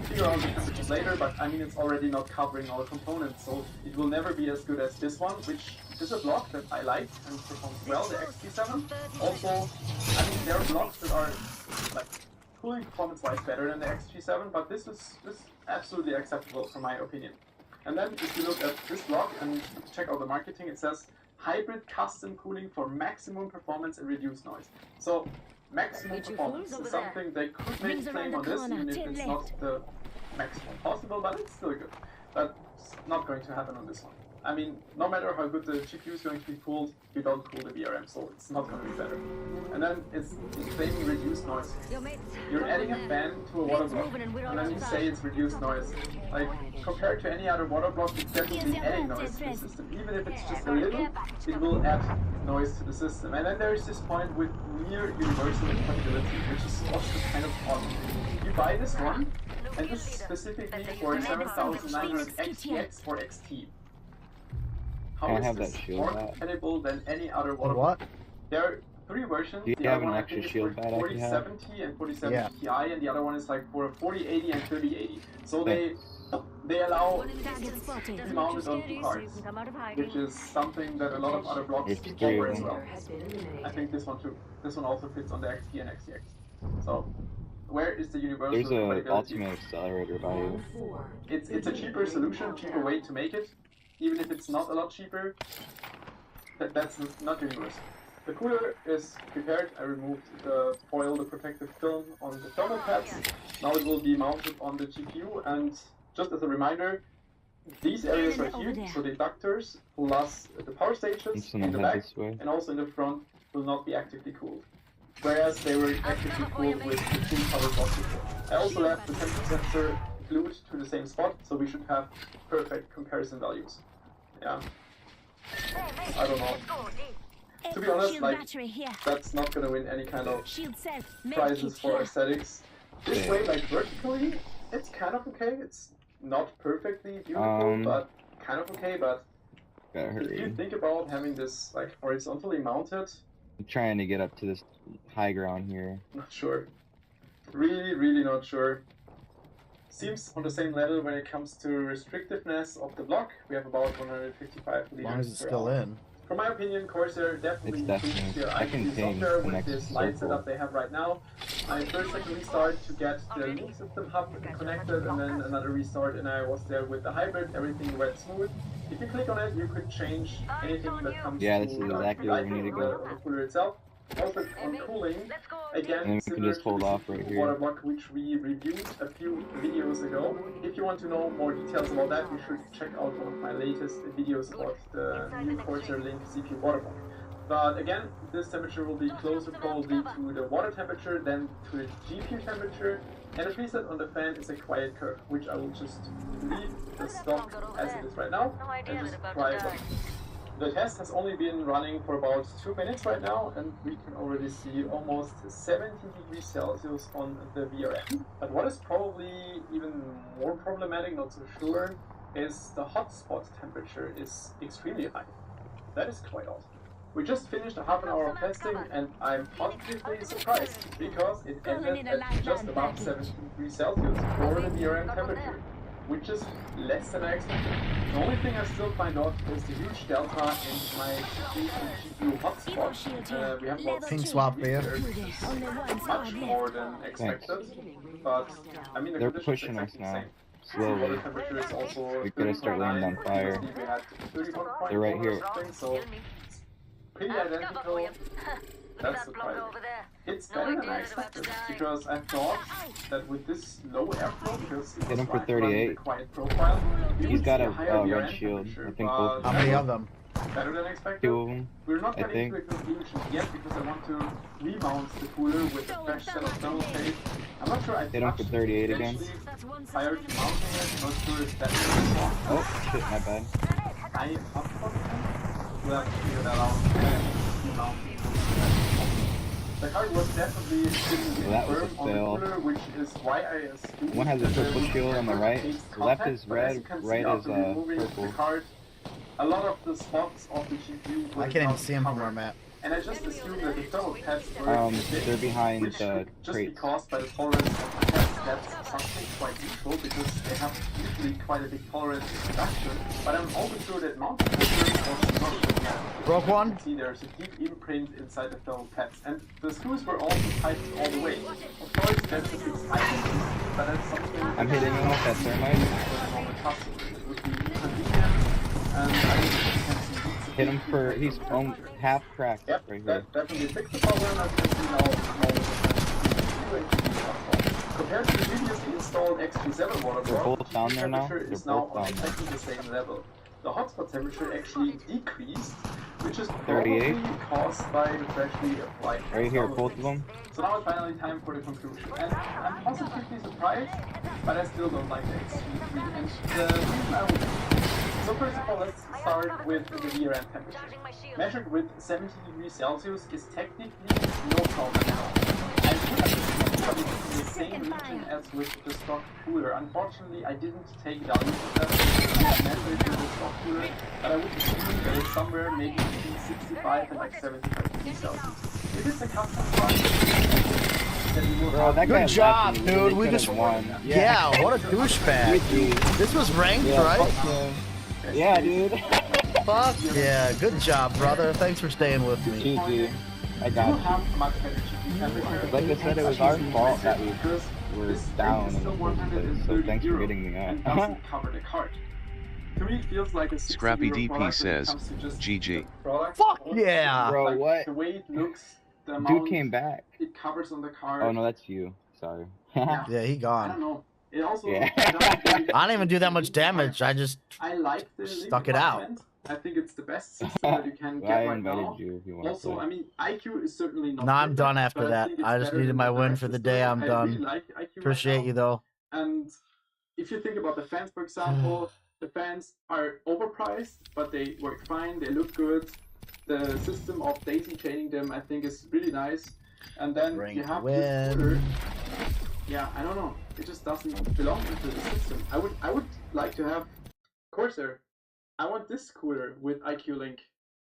figure out the temperatures later, but I mean it's already not covering all components, so it will never be as good as this one, which is a block that I like and performs well, the XP7. Also, I mean there are blocks that are like cooling performance-wise better than the XG7, but this is absolutely acceptable from my opinion. And then if you look at this block and check out the marketing, it says hybrid custom cooling for maximum performance and reduced noise. So maximum performance is something they could make a claim on this, even if it's not the maximum possible, but it's still good. But it's not going to happen on this one. I mean, no matter how good the GPU is going to be cooled, you don't cool the VRM, so it's not going to be better. And then it's claiming reduced noise. You're adding a fan to a water block, and then you say it's reduced noise. Like, compared to any other water block, it's definitely adding noise to the system. Even if it's just a little, it will add noise to the system. And then there's this point with near universal compatibility, which is also kind of odd. You buy this one, and this is specifically for 7900 XTX or XT. How is this more compatible than any other water block? There are 3 versions. Do you have an extra shield pad? 4070 and 4070 Ti, and the other one is like for 4080 and 3080. So they allow to be mounted on 2 cards, which is something that a lot of other blocks offer as well. I think this one too. This one also fits on the XT and XTX. So where is the universal compatibility? There's an ultimate accelerator by you. It's a cheaper solution, cheaper way to make it. Even if it's not a lot cheaper, that's not universal. The cooler is prepared. I removed the foil, the protective film on the thermal pads. Now it will be mounted on the GPU, and just as a reminder, these areas right here, so the inductors plus the power stations in the back and also in the front will not be actively cooled. Whereas they were actively cooled with the full power box before. I also left the temperature sensor glued to the same spot, so we should have perfect comparison values. Yeah. I don't know. To be honest, like, that's not gonna win any kind of prizes for aesthetics. This way, like, vertically, it's kind of okay. It's not perfectly beautiful, but kind of okay, but if you think about having this, like, horizontally mounted... I'm trying to get up to this high ground here. Not sure. Really not sure. Seems on the same level when it comes to restrictiveness of the block. We have about 155 liters. As long as it's still in. From my opinion, Corsair definitely improves their IT software with this light setup they have right now. I first had to restart to get the link system hub connected, and then another restart, and I was there with the hybrid. Everything went smooth. If you click on it, you could change anything that comes this is exactly where we need to go. The cooler itself. Also on cooling, again, and we can just hold off right here. Water block, which we reviewed a few videos ago. If you want to know more details about that, you should check out one of my latest videos about the new Corsair Link CPU water block. But again, this temperature will be closer probably to the water temperature than to the GPU temperature. And the preset on the fan is a quiet curve, which I will just leave the stock as it is right now and just try it out. The test has only been running for about 2 minutes right now, and we can already see almost 70 degrees Celsius on the VRM. But what is probably even more problematic, not so sure, is the hotspot temperature is extremely high. That is quite odd. We just finished a half an hour of testing, and I'm positively surprised because it ended at just above 70 degrees Celsius for the VRM temperature, which is less than I expected. The only thing I still find odd is the huge delta in my GPU hotspot. We have about pink swap here. Much more than expected, but I mean they're pushing us now. Slowly. We're gonna start landing on fire. They're right here. So pretty identical. That's surprising. It's better than I expected, because I thought that with this low airflow, because hit him for 38. Quiet profile, he's got a red shield. I think both. How many of them? Better than expected. 2 of them. We're not getting to a conclusion yet because I want to remount the cooler with a fresh set of thermal paste. I'm not sure I hit him for 38 again. Prior to mounting it, not sure if that's oh shit, my bad. I up for it. We'll have to figure that out. The card was definitely that was a fail. Which is why I assumed one has a purple shield on the right. The left is red, right is purple. A lot of the spots of the GPU. I can't even see him from where I'm at. And I just assumed that the thermal pads were they're behind which the could just be crates. caused by the tolerance of the pads. That's something quite useful because they have usually quite a big tolerance to conduction. But I'm also sure that mounting sensors also not. Broke one? You can see there's a deep imprint inside the thermal pads, and the screws were also tightened all the way. Of course, that's a bit tightening, but that's something. I'm hitting him with that thermite. It would be inconvenient, and I can see Hit him for he's half cracked right here. that definitely fixed the problem. As you can see now, compared to the previously installed XG7 water They're bottle, both down there now. temperature is They're now both on down exactly the same level. The hotspot temperature actually decreased, which is 38. probably caused by the freshly applied. Right here, both of them. So now it's finally time for the conclusion. And I'm positively surprised, but I still don't like the XG3. And the reason I would. So first of all, let's start with the rear end temperature. Measured with 70 degrees Celsius is technically no problem at all. I would have in the same region as with the stock cooler. Unfortunately, I didn't take down the measured with the stock cooler, but I would assume that it's somewhere maybe between 65 and like 75 degrees Celsius. If it's a custom product, then you will Bro, that Good guy job, left, dude. We just won. Yeah, what a douchebag. This was ranked, right? Yeah, dude. Fuck yeah, good job, brother. Thanks for staying with me. GG. I got you. Like I said, it was our fault that we were down in the first place, so thanks for getting me out. To me, it feels like a Scrappy €60 DP product says, when it comes to just GG. the product. Fuck yeah! Bro, Like, what? the way it looks, the Dude amount came back. it covers on the card. Oh no, that's you. Sorry. Yeah, he I don't gone. know. It also Yeah. I didn't even do that much damage. I just I like the stuck it out. compartment. I think it's the best system that you can Well, get I right invited now. you if you want Also, to. I mean, IQ is certainly not. No, I'm perfect, done after but I that. think it's I just better needed than my the win rest for the system. day. I'm I done. really like IQ right Appreciate now. you though. And if you think about the fans, for example, the fans are overpriced, but they work fine. They look good. The system of daisy chaining them, I think, is really nice. And then Bring you have win. this cooler. Yeah, I don't know. It just doesn't belong into the system. I would like to have Corsair. I want this cooler with IQ Link,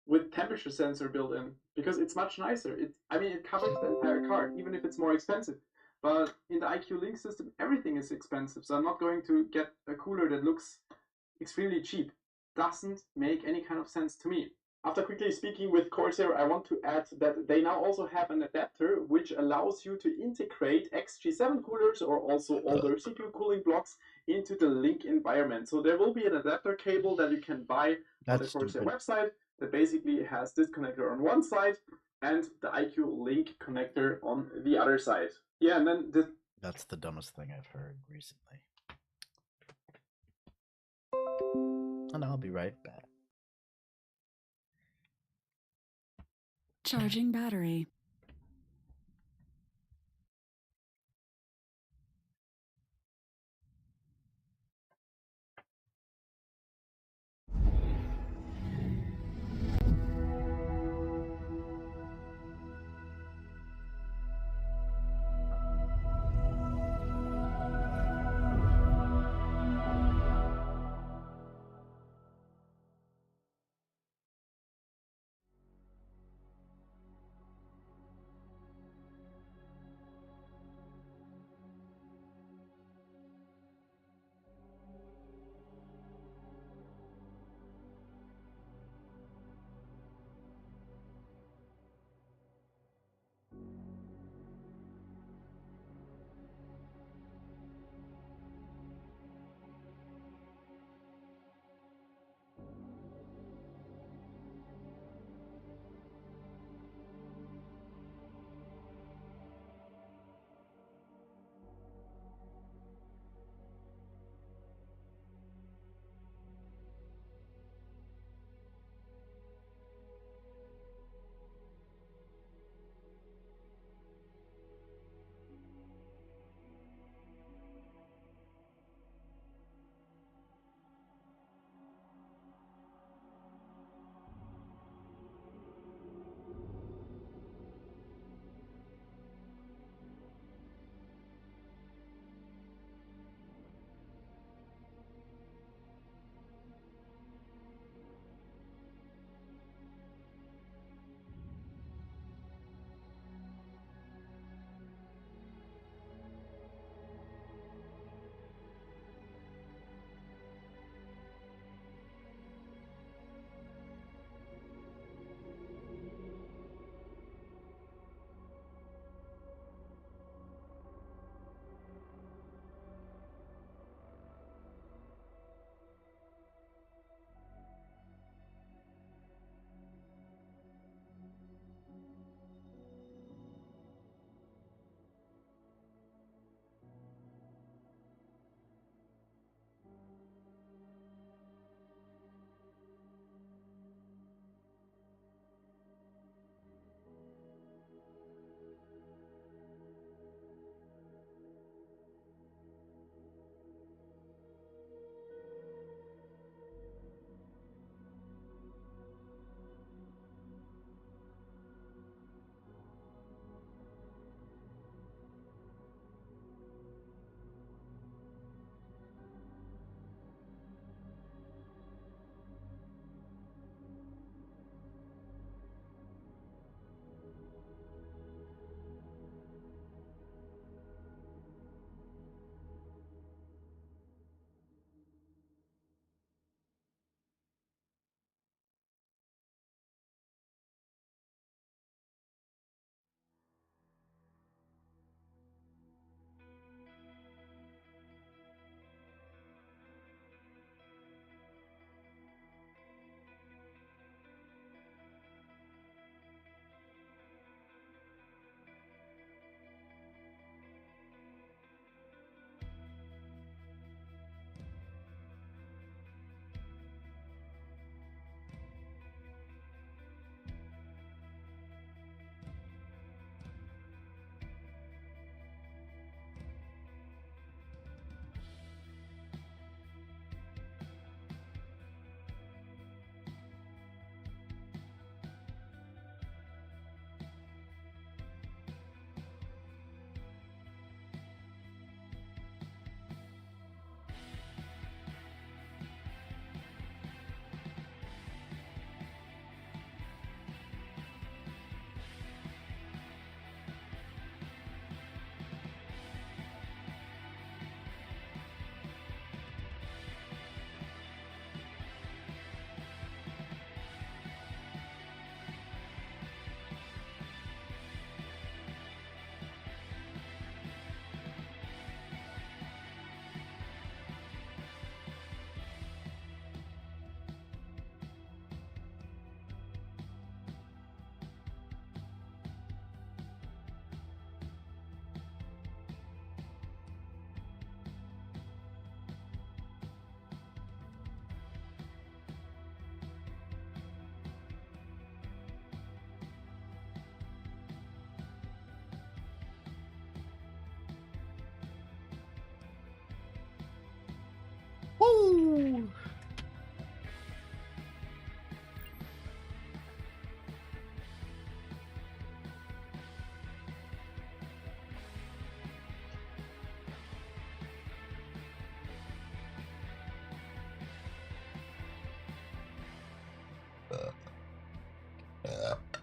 with temperature sensor built in, because it's much nicer. I mean, it covers the entire card, even if it's more expensive. But in the IQ Link system, everything is expensive. So I'm not going to get a cooler that looks extremely cheap. Doesn't make any kind of sense to me. After quickly speaking with Corsair, I want to add that they now also have an adapter which allows you to integrate XG7 coolers or also older CPU cooling blocks into the Link environment. So there will be an adapter cable that you can buy on the Corsair website that basically has this connector on one side and the IQ Link connector on the other side. Yeah, and then That's the dumbest thing I've heard recently. And I'll be right back. Charging battery.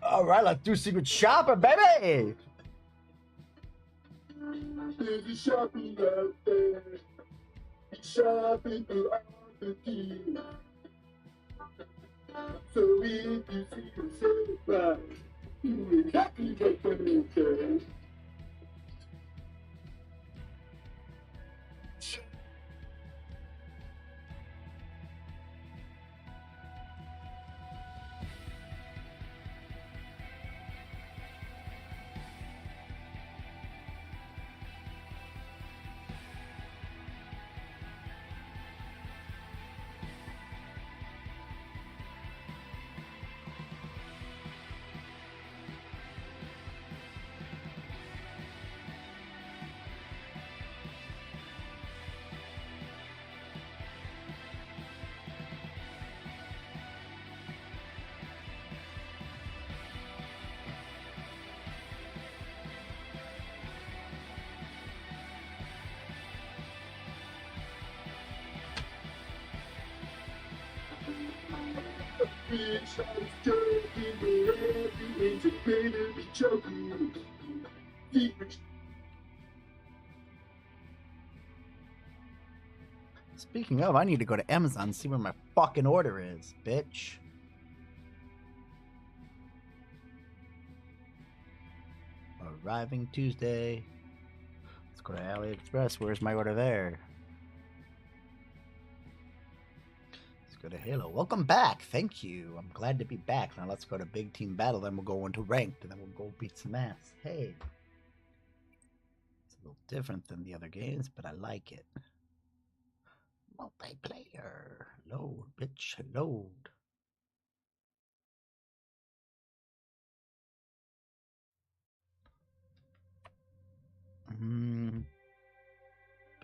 All right, let's do Secret Shopper, baby. There's a shopping out there. Shopping for all the things. So if you see yourself right, you will happy get the bitch, I'm joking, but everything's a better be joking. Secret. Speaking of, I need to go to Amazon and see where my fucking order is, bitch. Arriving Tuesday. Let's go to AliExpress. Where's my order there? Let's go to Halo. Welcome back. Thank you. I'm glad to be back. Now let's go to Big Team Battle. Then we'll go into Ranked. And then we'll go beat some ass. Hey. It's a little different than the other games, but I like it. Multiplayer. Load, bitch. Load.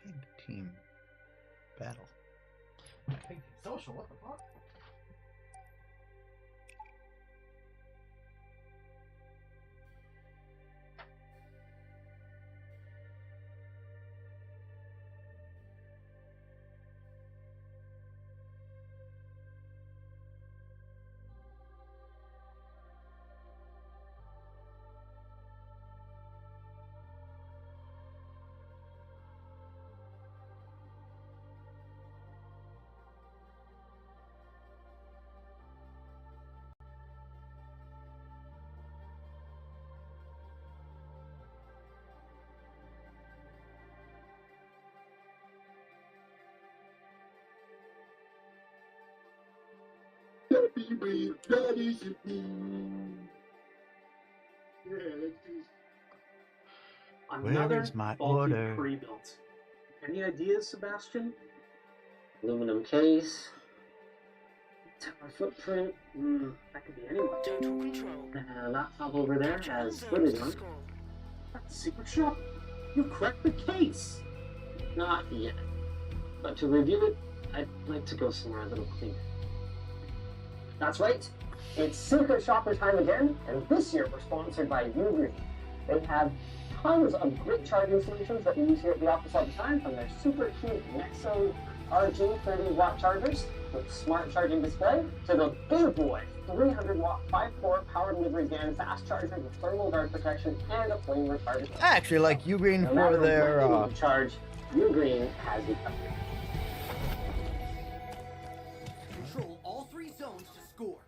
Big Team Battle. Big Team Social, what the fuck? Happy with that is it. Yeah, let's do. Another Where is my bulky order? pre-built. Any ideas, Sebastian? Aluminum case. Tower footprint. That could be anyone. Total control. Laptop over there has footage on. That's a secret shop. You cracked the case. Not yet. But to review it, I'd like to go somewhere a little cleaner. That's right. It's Secret Shopper time again, and this year we're sponsored by Ugreen. They have tons of great charging solutions that we use here at the office all the time, from their super cute Nexo RG 30-watt chargers with smart charging display to the big boy 300-watt 5-port power delivery GAN fast charger with thermal guard protection and a flame retardant. I actually like Ugreen No for matter their what you need to charge, Ugreen has you covered. Control all 3 zones to score.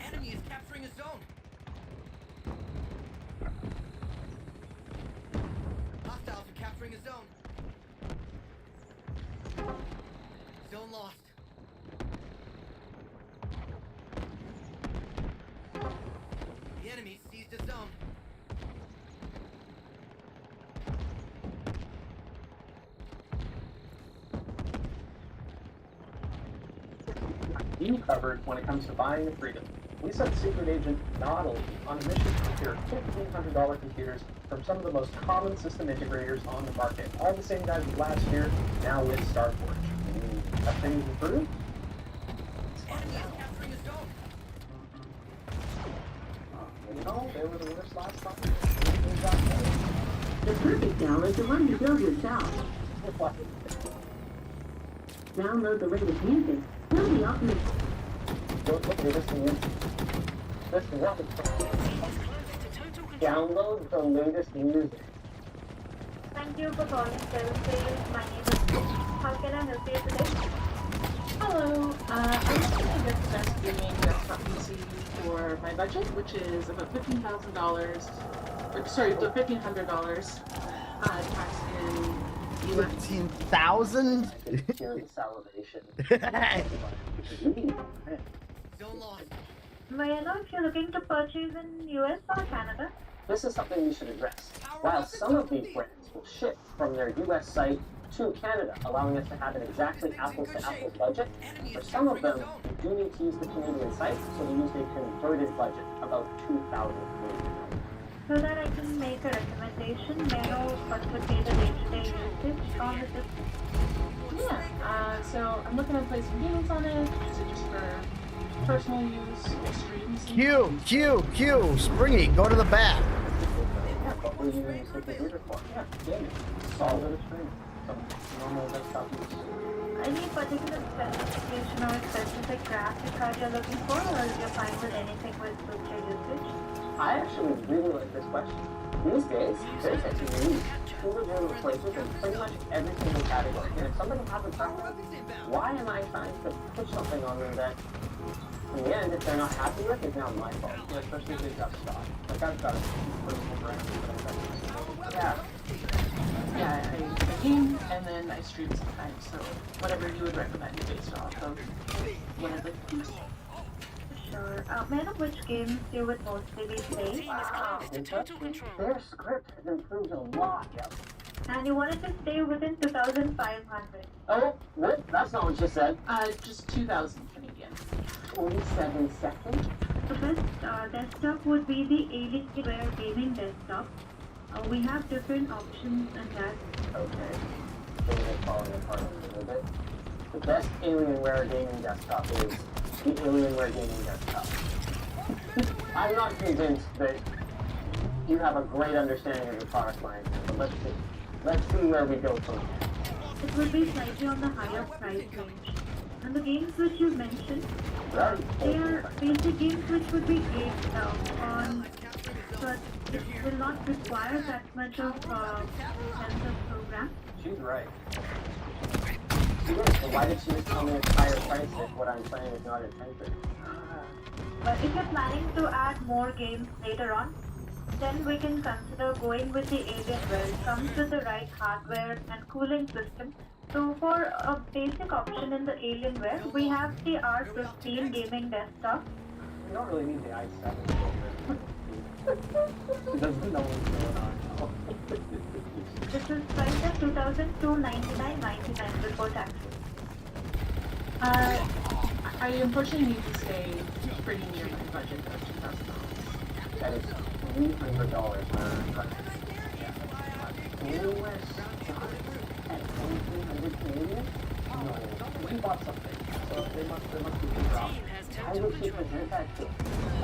Enemy is capturing a zone. Hostiles are capturing a zone. Zone lost. The enemy seized a zone. You covered when it comes to buying freedom. we sent Secret Agent Noddle on a mission to procure $1,500 computers from some of the most common system integrators on the market. All the same guys as last year, now with StarForge. Have things improved? You know, they were the worst last time. The perfect doll is the one you build yourself. Download the latest music. Build the ultimate. Download the latest music. Thank you for calling 7 Sales. My name is. How can I help you today? Hello, I'm looking to get the best gaming desktop PC for my budget, which is about $15,000. Sorry, $1,500. Tax in US. 15,000? Hear the salivation. May I know if you're looking to purchase in US or Canada? This is something you should address. While some of these brands will ship from their US site to Canada, allowing us to have an exactly apples-to-apples budget, for some of them, you do need to use the Canadian site, so we used a converted budget, about 2,000 Canadian. So that I can make a recommendation, may I know what would be the day-to-day usage on the system? Yeah, so I'm looking to play some games on it, use it just for personal use, streams. Q, Springy, go to the back. Yeah, what we use the computer for? Yeah, gaming. Solid stream. Some normal desktop use. Any particular specification or specific graphic card you're looking for, or you're fine with anything with your usage? I actually really like this question. These days, there's actually two legitimate places in pretty much every single category. And if somebody has a preference, why am I trying to push something on them that, in the end, if they're not happy with, it's now my fault. Yeah, especially if they've got stock. Like, I've got a personal brand that I'm Yeah. Yeah, I game and then I stream sometimes, so whatever you would recommend based off of whatever. Sure. May I know which games you would mostly be playing? Their script has improved a lot, yeah. And you wanted to stay within 2,500. Oh, what? That's not what you said. Just 2,000 Canadian. 27 seconds? The best desktop would be the Alienware gaming desktop. We have different options and that. Okay. Things are falling apart a little bit. The best Alienware gaming desktop is the Alienware gaming desktop. I'm not convinced that you have a great understanding of the product line, but let's see. Let's see where we go from here. It will be slightly on the higher price range. And the games which you mentioned, they are basic games which would be great on, but it will not require that much of intensive program. She's right. So why did she just tell me it's higher price if what I'm saying is not intensive? But if you're planning to add more games later on, then we can consider going with the Alienware. It comes with the right hardware and cooling system. So for a basic option in the Alienware, we have the R15 gaming desktop. You don't really need the i7. It doesn't know what's going on. This is priced at $2,299.99 before taxes. I unfortunately need to stay pretty near my budget of $2,000. That is $300 per Alienware stock at 2,300 Canadian? No, we bought something, so they must be a drop. Why would she present that to?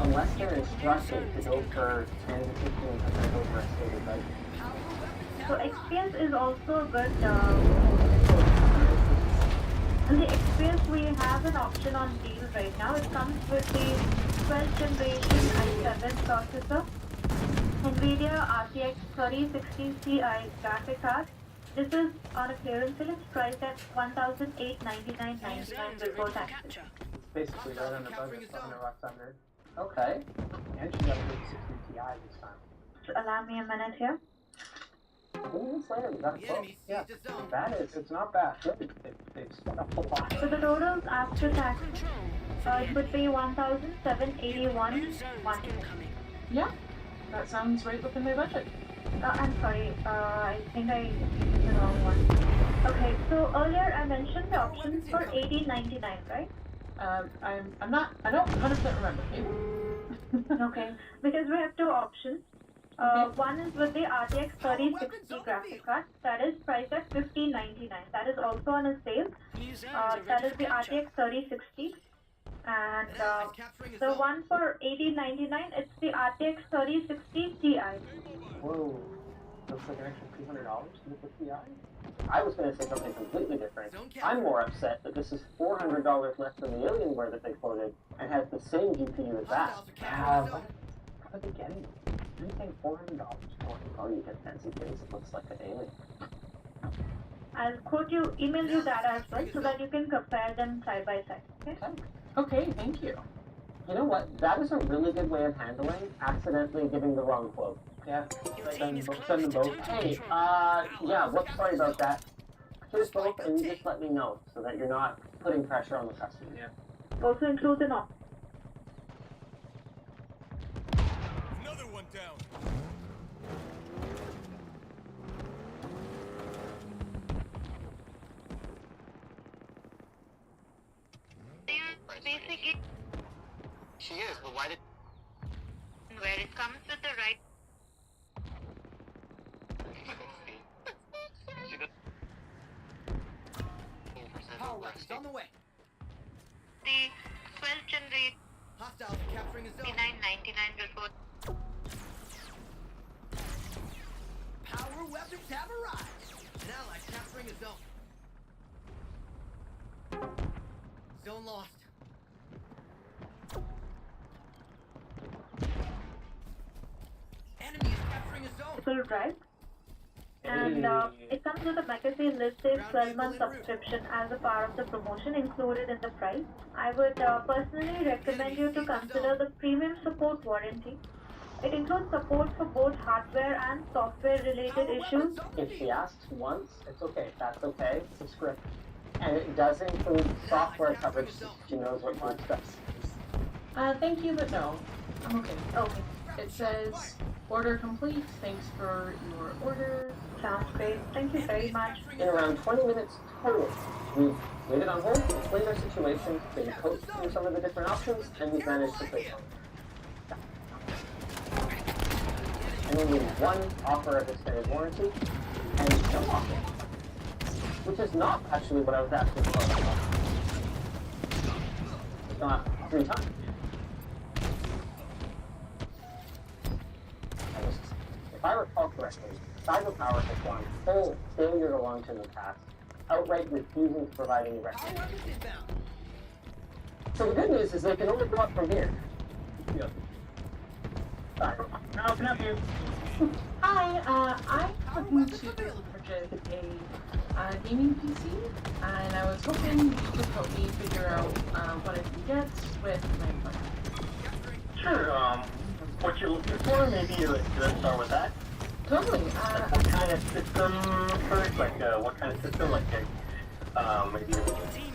Unless they're instructed to go for 10 to 15% over a stated budget. So experience is also a good. And the experience, we have an option on deal right now. It comes with the 12th generation i7 processor, NVIDIA RTX 3060 Ti graphic card. This is on a clearance sale. It's priced at $1,899.99 before taxes. Basically right on the budget, $100 under. Okay. And she got a big 60 Ti this time. So allow me a minute here. 2 minutes later, we got it close. Yeah. That is, it's not bad. They've spent a whole lot. So the totals after tax, it would be $1,781. Yeah, that sounds right within my budget. I'm sorry, I think I used the wrong one. Okay, so earlier I mentioned the options for $18.99, right? I don't 100% remember. Maybe. Okay, because we have two options. One is with the RTX 3060 graphics card that is priced at $1599. That is also on a sale. That is the RTX 3060. And the one for $1899, it's the RTX 3060 Ti. Whoa. Looks like an extra $200 with the Ti? I was going to say something completely different. I'm more upset that this is $400 less than the Alienware that they quoted and has the same GPU as that. What are they getting? You're paying $400 for it. Oh, you get fancy things. It looks like an Alien. I'll email you that as well so that you can compare them side by side. Okay? Okay, thank you. You know what? That is a really good way of handling accidentally giving the wrong quote. Yeah, send them both. Hey, yeah, whoops, sorry about that. Here's both, and you just let me know so that you're not putting pressure on the customer. Yeah. Also include an op. Another one down. Basically, She is, but why did... where it comes with the right. Power weapons on the way. The 12th generation Hostiles are capturing a zone. 5999 report. Power weapons have arrived. An ally capturing a zone. Zone lost. Enemy is capturing a zone. Full drive. And it comes with a McAfee listed 12-month subscription as a part of the promotion included in the price. I would personally recommend you to consider the premium support warranty. It includes support for both hardware and software related issues. If she asks once, it's okay. That's okay. It's a script. And it does include software coverage so she knows what to expect. Thank you, but no. I'm okay. Okay. It says, order complete. Thanks for your order. Sounds great. Thank you very much. In around 20 minutes total, we've waited on hold, explained our situation, been coached through some of the different options, and we've managed to click on. And then we have one offer of extended warranty, and no offer. Which is not actually what I was asking for. It's not 3 times. If I recall correctly, Cyberpower has gone full failure to launch in the past, outright refusing to provide any recognition. So the good news is they can only go up from here. Yep. Sorry. How can I help you? Hi, I'm looking to purchase a gaming PC, and I was hoping you could help me figure out what I can get with my budget. Sure, what you're looking for, maybe let's start with that. Totally. What kind of system first? Like, what kind of system? Like, maybe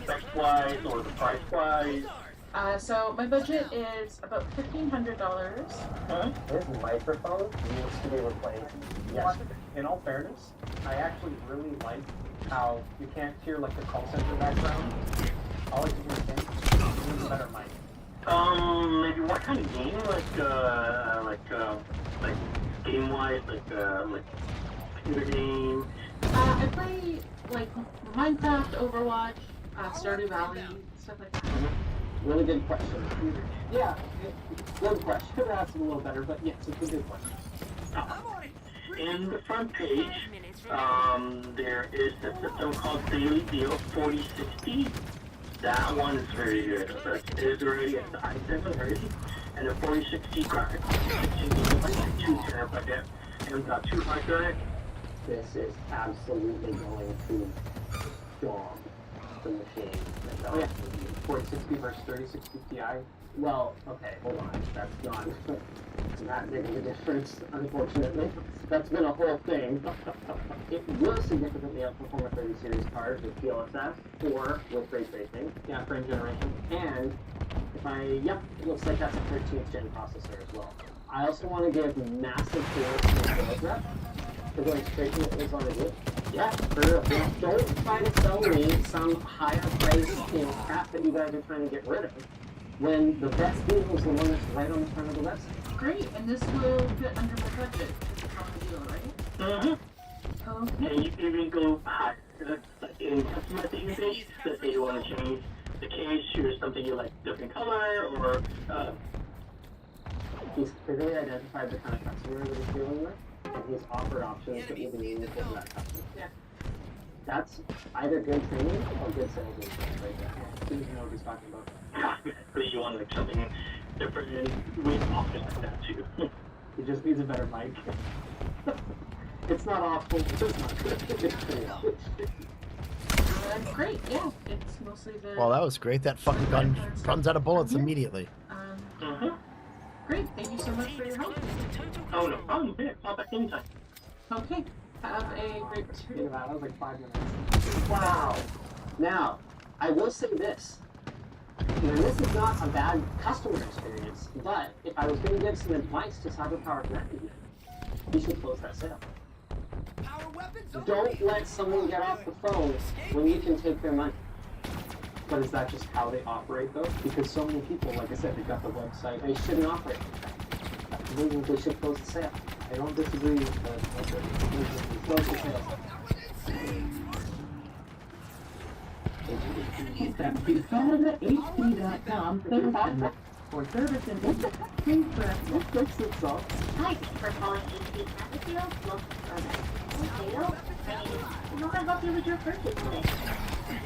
specs-wise or the price-wise? So my budget is about $1,500. This microphone needs to be replaced. Yes. In all fairness, I actually really like how you can't hear like the call center background. All I can hear is it's a better mic. Maybe what kind of game? Like game-wise, like computer game. I play like Minecraft, Overwatch, Stardew Valley, stuff like that. Really good question. Yeah, good question. Could have asked it a little better, but yes, it's a good question. In the front page, there is a system called Daily Deal 4060. That one is very good. It is already at the i7 version, and the 4060 graphics, 16 GB, like 2 terabyte, and it's got 2 hard drive. This is absolutely going to dog the machine. Oh yeah, 4060 versus 3060 Ti. Well, okay, hold on. That's not that big of a difference, unfortunately. That's been a whole thing. It will significantly outperform a 30 series card with DLSS or with ray tracing, frame generation, and it looks like that's a 13th gen processor as well. I also want to give massive kudos to the sales rep. They're going straight to what they want to do. Yeah, for real. Yeah. Don't try to sell me some higher priced, crap that you guys are trying to get rid of, when the best deal is the one that's right on the front of the website. Great, and this will fit under my budget. It's on the deal, right? Mm-hmm. Okay. And you can even go higher. Like in customization page, let's say you want to change the case or something you like different color, or he's clearly identified the kind of customer that he's dealing with, and he's offered options that will be meaningful to that customer. Yeah. That's either good training or good sales influence right there. He doesn't know what he's talking about. so you want like something different and way often like that too. He just needs a better mic. It's not awful, it's just not good. It's pretty awful. Great, yeah. It's mostly the... Well, that was great. That fucking gun runs out of bullets immediately. Great, thank you so much for your help. Oh, no problem. Yeah, call back anytime. Okay, have a great rest of your day. That was like 5 minutes. Wow. Now, I will say this. And this is not a bad customer experience, but if I was going to give some advice to Cyberpower Connected, you should close that sale. Don't let someone get off the phone when you can take their money. But is that just how they operate, though? Because so many people, like I said, they've got the website. They shouldn't operate like that. I think they should close the sale. I don't disagree with close the sale. HP.com for service and please press It fixed itself. Hi, thank you for calling HP Capital. Welcome how can I help you with your purchase today?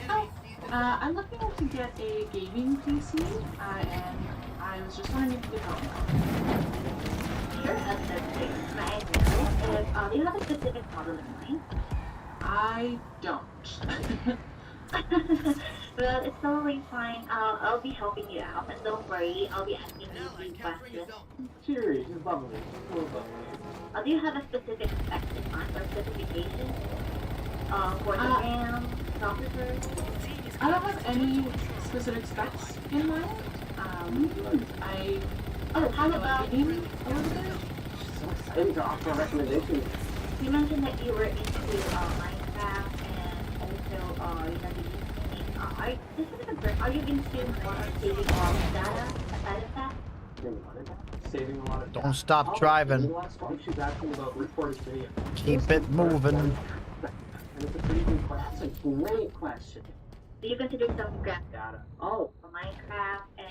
Hi, I'm looking to get a gaming PC, and I was just wondering if you could help me out. Sure, that's great. May I know if, do you have a specific model in mind? I don't. Well, it's totally fine. I'll be helping you out, and don't worry, I'll be asking you these questions. Cheery, he's lovely. Do you have a specific spec in mind or specification? For the RAM, processor? I don't have any specific specs in mind. How about gaming a little bit? So excited to offer recommendations. You mentioned that you were into Minecraft and also just want to confirm, are you into more saving data aside of that? Saving a lot of Don't stop driving. She's asking about recorded video. Keep it moving. And it's a pretty good question. That's a great question. Do you consider some graphic data? Oh, for Minecraft and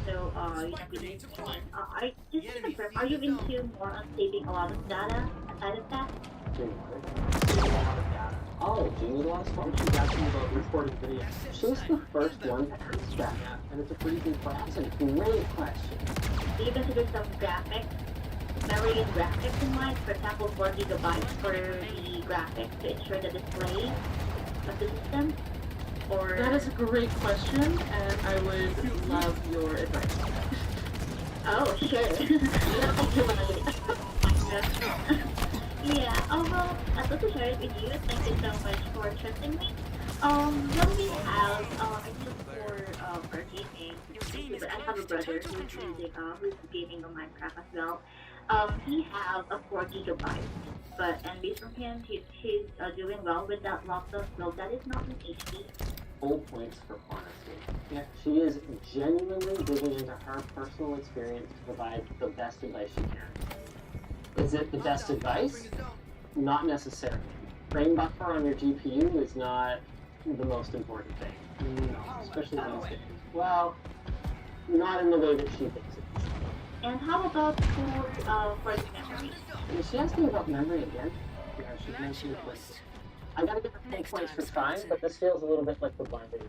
also I just want to confirm, are you into more on saving a lot of data aside of that? Oh, Jamie lost one. She's asking about recording video. She's the first one to ask that, and it's a pretty good question. It's a great question. Do you consider some memory and graphics in mind? For example, 4 gigabytes for the graphics to ensure the display of the system? Or That is a great question, and I would love your advice. Oh, sure. Yeah, well, I'd love to share it with you. Thank you so much for trusting me. What we have, I think for gaming, I have a brother who's gaming on Minecraft as well. He has a 4 gigabytes, and based on him, he's doing well with that laptop, so that is not an HP. Full points for honesty. Yeah, she is genuinely digging into her personal experience to provide the best advice she can. Is it the best advice? Not necessarily. Frame buffer on your GPU is not the most important thing. No, especially these days. Well, not in the way that she thinks it is. And how about for the memory? Is she asking about memory again? Yeah, she's mentioned it. I gotta give her full points for trying, but this feels a little bit like the blind video.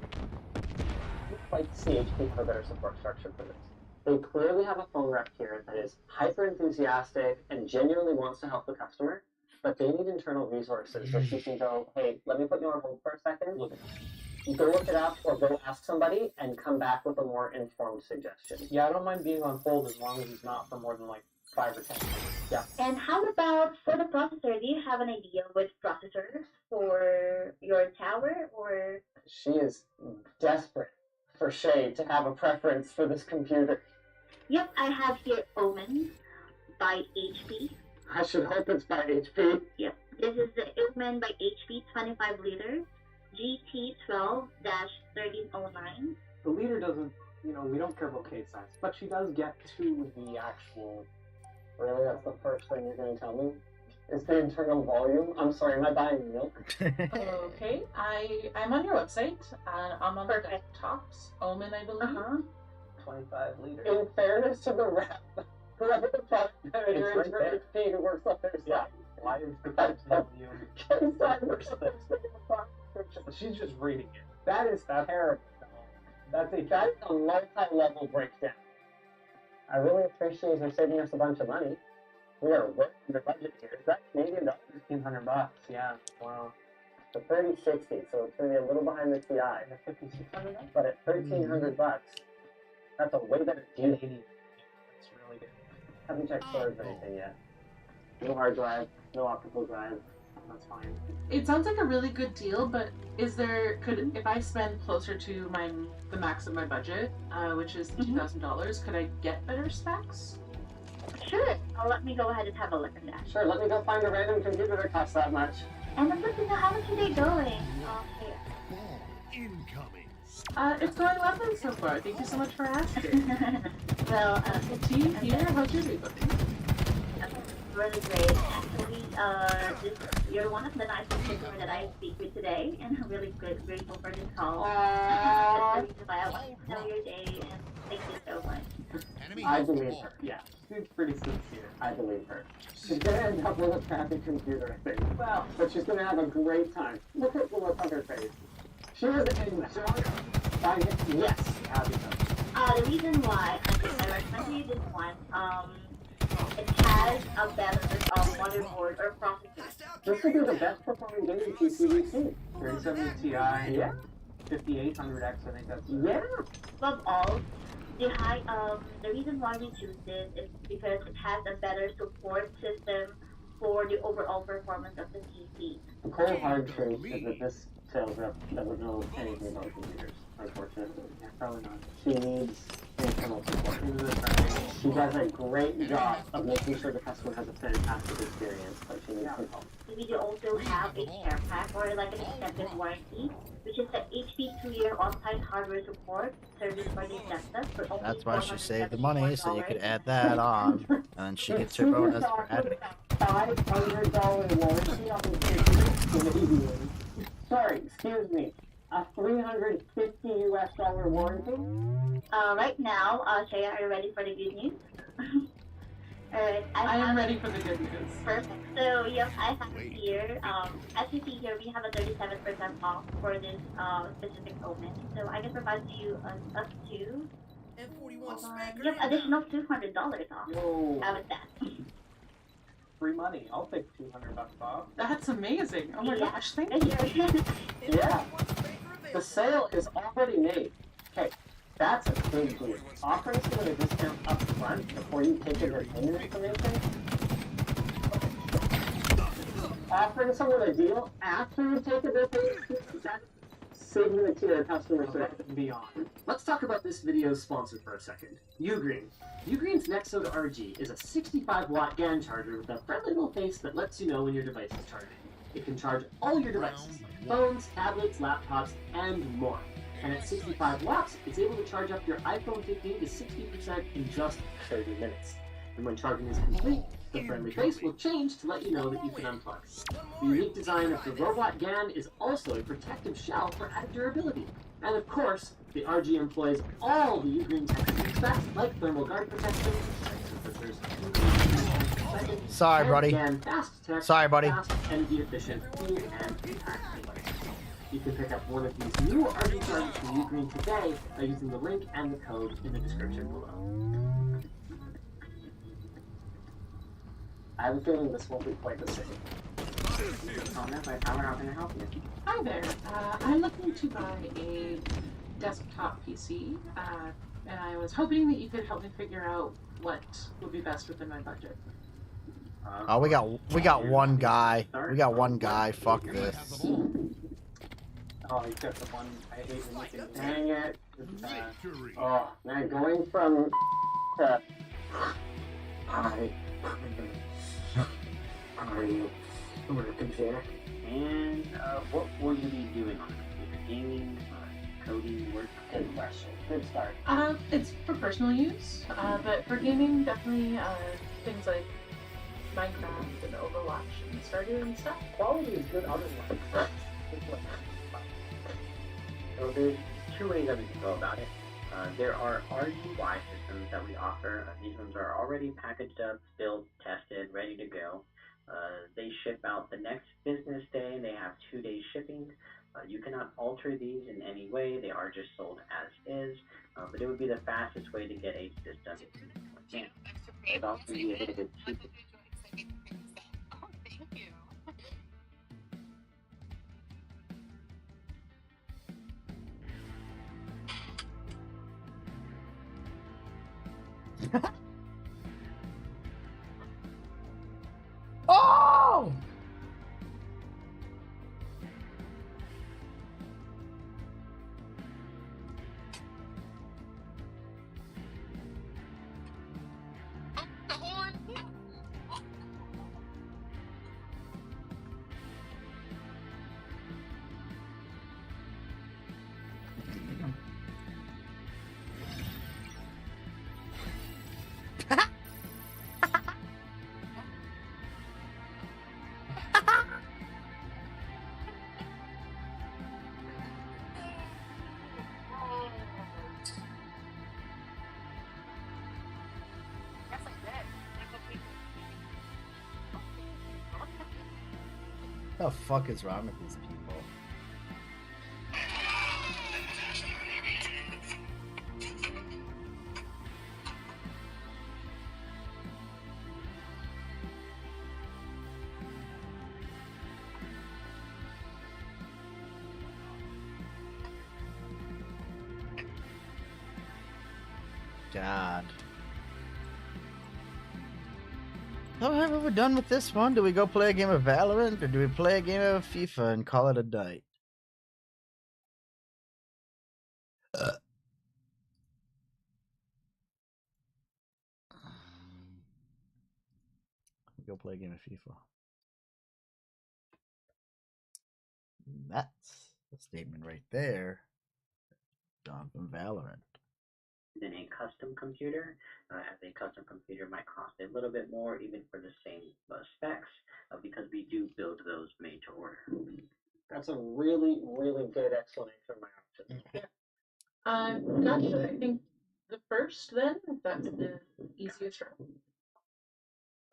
I'd like to see HP have a better support structure for this. They clearly have a phone rep here that is hyper enthusiastic and genuinely wants to help the customer, but they need internal resources where she can go, hey, let me put you on hold for a second. Go look it up or go ask somebody and come back with a more informed suggestion. Yeah, I don't mind being on hold as long as it's not for more than like 5 or 10 minutes. Yeah. And how about for the processor? Do you have an idea with processors for your tower or? She is desperate for Shay to have a preference for this computer. Yep, I have here Omen by HP. I should hope it's by HP. Yep. This is the Ilman by HP 25 liter GT12-1309. The leader doesn't, we don't care about case size, but she does get to the actual. Really, that's the first thing you're going to tell me? Is the internal volume? I'm sorry, am I buying milk? Okay, I'm on your website. I'm on the desktops. Omen, I believe. 25 liters. In fairness to the rep, whoever the product manager is for HP who works on their side. Why is the volume? Case size versus the She's just reading it. That is terrible. That's a multi-level breakdown. I really appreciate her saving us a bunch of money. We are way under budget here. Is that Canadian dollars? $1,500, yeah. Wow. The 3060, so it's going to be a little behind the TI. The 5600, but at $1,300, that's a way better deal. It's really good. Haven't checked storage or anything yet. No hard drive, no optical drive. That's fine. It sounds like a really good deal, but if I spend closer to the max of my budget, which is $2,000, could I get better specs? Sure. Let me go ahead and have a look at that. Sure, let me go find a random computer that costs that much. And I'd like to know how much are they going? Incoming. It's going well so far. Thank you so much for asking. Well, the team here, how's your day going? Really great. Actually, you're one of the nicest people that I speak with today, and I'm really grateful for this call. That's the reason why I want to know your day, and thank you so much. I believe her, yeah. She's pretty sincere. I believe her. She's going to end up with a crappy computer, I think. Well, but she's going to have a great time. Look at the look on her face. She was enjoying yes, the reason why I recommend you this one, it has a better motherboard or processor. This would be the best performing gaming PC we've seen. 3070 Ti, yeah. 5800X, I think that's Above all, the reason why we choose this is because it has a better support system for the overall performance of the PC. The cold hard truth is that this sales rep doesn't know anything about computers, unfortunately. Yeah, probably not. She needs internal support. She does a great job of making sure the customer has a fantastic experience, but she needs some help. We do also have a care pack or like an extended warranty, which is the HP 2-year on-site hardware support service for the desktop for only That's why she saved the money, so you could add that on, and then she gets her bonus for adding. $500 warranty on the Canadian. Sorry, excuse me. A $350 warranty? Right now, Shaya, are you ready for the good news? Alright, I am ready for the good news. Perfect. So, yep, I have it here. As you see here, we have a 37% off for this specific omen. So I can provide you up to additional $200 off. Whoa. How about that? Free money. I'll take $200 off. That's amazing. Oh my gosh, thank you. Yeah. The sale is already made. Okay, that's a big deal. Offering someone a discount up front before you take in their payment information. Offering someone a deal after you take in their payment information. That's signature to their customer service and beyond. Let's talk about this video's sponsor for a second. Ugreen. Ugreen's Nexo RG is a 65-watt GAN charger with a friendly little face that lets you know when your device is charging. It can charge all your devices, phones, tablets, laptops, and more. And at 65 watts, it's able to charge up your iPhone 15 to 60% in just 30 minutes. And when charging is complete, the friendly face will change to let you know that you can unplug. The unique design of the robot GAN is also a protective shell for added durability. And of course, the RG employs all the Ugreen technical specs like thermal guard protection, Sorry, buddy. Sorry, buddy. Fast, energy efficient, cool, and compact device. You can pick up one of these new RG chargers from Ugreen today by using the link and the code in the description below. I have a feeling this won't be quite the same. How can I help you? Hi there. I'm looking to buy a desktop PC, and I was hoping that you could help me figure out what would be best within my budget. Oh, we got one guy. We got one guy. Fuck this. Oh, you got the one I hate when you can. Dang it. Oh, man, going from to... sort of computer. And what will you be doing on the computer? Gaming, coding, work? Good question. Good start. It's for personal use, but for gaming, definitely things like Minecraft and Overwatch and Stardew and stuff. Quality is good otherwise. So there's two ways that we can go about it. There are RUY systems that we offer. These ones are already packaged up, built, tested, ready to go. They ship out the next business day, and they have 2-day shipping. You cannot alter these in any way. They are just sold as is, but it would be the fastest way to get a system. Yeah. It'd also be a little bit cheaper. Oh! What the fuck is wrong with these people? God. So have we done with this one? Do we go play a game of Valorant or do we play a game of FIFA and call it a night? Go play a game of FIFA. That's a statement right there. Gone from Valorant. Than a custom computer, as a custom computer might cost a little bit more, even for the same specs, because we do build those made to order. That's a really, really good explanation of my options. Gotcha. I think the first, then, if that's the easiest route.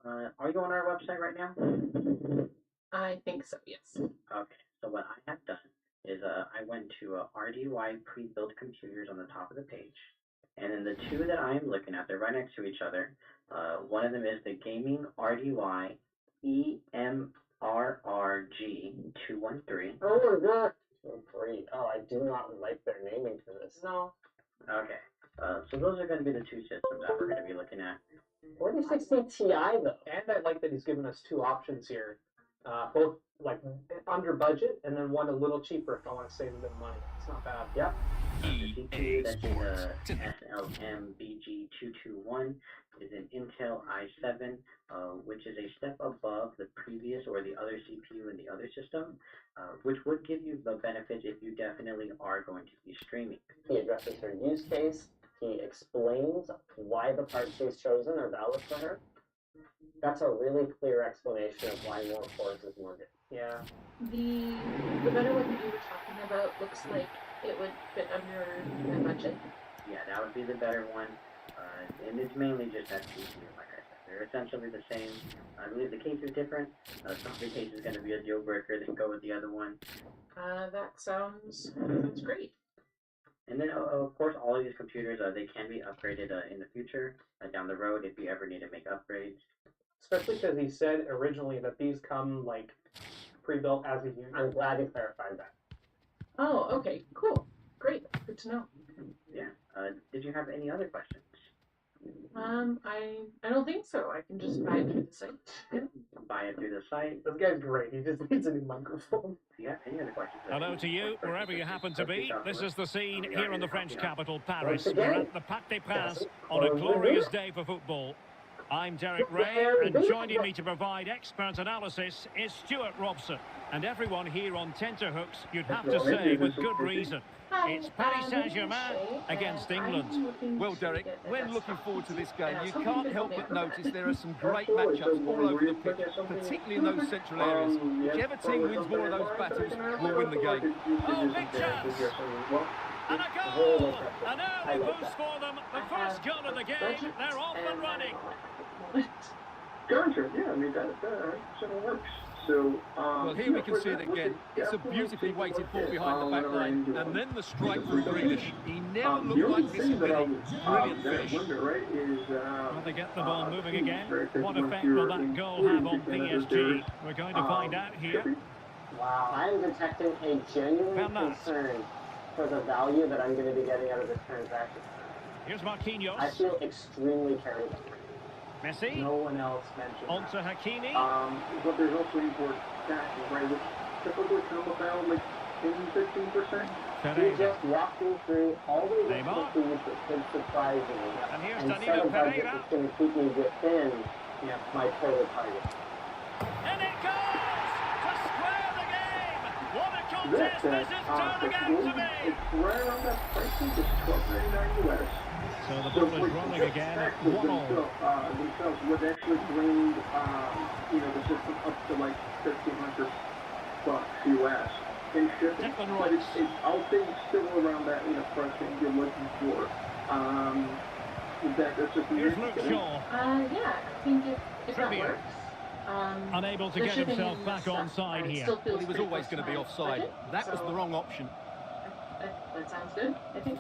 Are you on our website right now? I think so, yes. Okay, so what I have done is I went to RDY pre-built computers on the top of the page. And then the two that I am looking at, they're right next to each other. One of them is the Gaming RDY EMRRG 213. Oh my god! Oh, I do not like their naming for this. No. Okay. So those are going to be the two systems that we're going to be looking at. 4060 Ti though. And I like that he's given us two options here. Both like under budget and then one a little cheaper if I want to save a bit of money. It's not bad. Yep. The CPU that's the SLM-BG221 is an Intel i7, which is a step above the previous or the other CPU in the other system, which would give you the benefits if you definitely are going to be streaming. He addresses her use case. He explains why the parts she's chosen are valid for her. That's a really clear explanation of why more cores is more good. Yeah. The better one that you were talking about looks like it would fit under my budget. Yeah, that would be the better one. And it's mainly just that CPU, like I said. They're essentially the same. I believe the case is different. Some of the case is going to be a deal breaker, then go with the other one. That sounds great. And then, of course, all of these computers, they can be upgraded in the future, down the road, if you ever need to make upgrades. Especially because he said originally that these come, like, pre-built as a unit. I'm glad he clarified that. Oh, okay, cool. Great, good to know. Yeah. Did you have any other questions? I don't think so. I can just buy it through the site. Yeah, buy it through the site. This guy's great. He just needs a new microphone. Yeah, any other questions? Hello to you, wherever you happen to be. This is the scene here in the French capital, Paris. We're at the Parc des Princes on a glorious day for football. I'm Derek Ray, and joining me to provide expert analysis is Stuart Robson. And everyone here on Tenterhooks, you'd have to say with good reason. It's Paris Saint-Germain against England. Well, Derek, when looking forward to this game, you can't help but notice there are some great matchups all over the pitch, particularly in those central areas. Whichever team wins more of those battles will win the game. Oh, big chance! And a goal! An early boost for them. The first goal of the game. They're off and running. Gotcha. Yeah, I mean that certainly works. So, well, here we can see it again. It's a beautifully weighted ball behind the back line, and then the strike from Grealish. He never looked like this in Brilliant finish. Will they get the ball moving again? What effect will that goal have on PSG? We're going to find out here. Wow, I'm detecting a genuine concern for the value that I'm going to be getting out of this transaction. Here's Marquinhos. I feel extremely carried away. Messi. No one else mentioned. On to Hakimi. But there's also import taxes, right? Which typically come about like 10-15%. He just walked me through all the additional fees that could surprise me. And here's Danilo Pereira. It's going to keep me within my total target. And it goes to square the game. What a contest this is turning out to be. It's right around that price, just $12.99 US. So the ball is rolling again at 1-1. Themselves would actually bring, the system up to like $1,500 US in shipping. But it's I'll say still around that price range you're looking for. That's just here's Luke Shaw. Yeah, I think if that works. Unable to get himself back onside here. Well, he was always going to be offside. That was the wrong option. That sounds good, I think.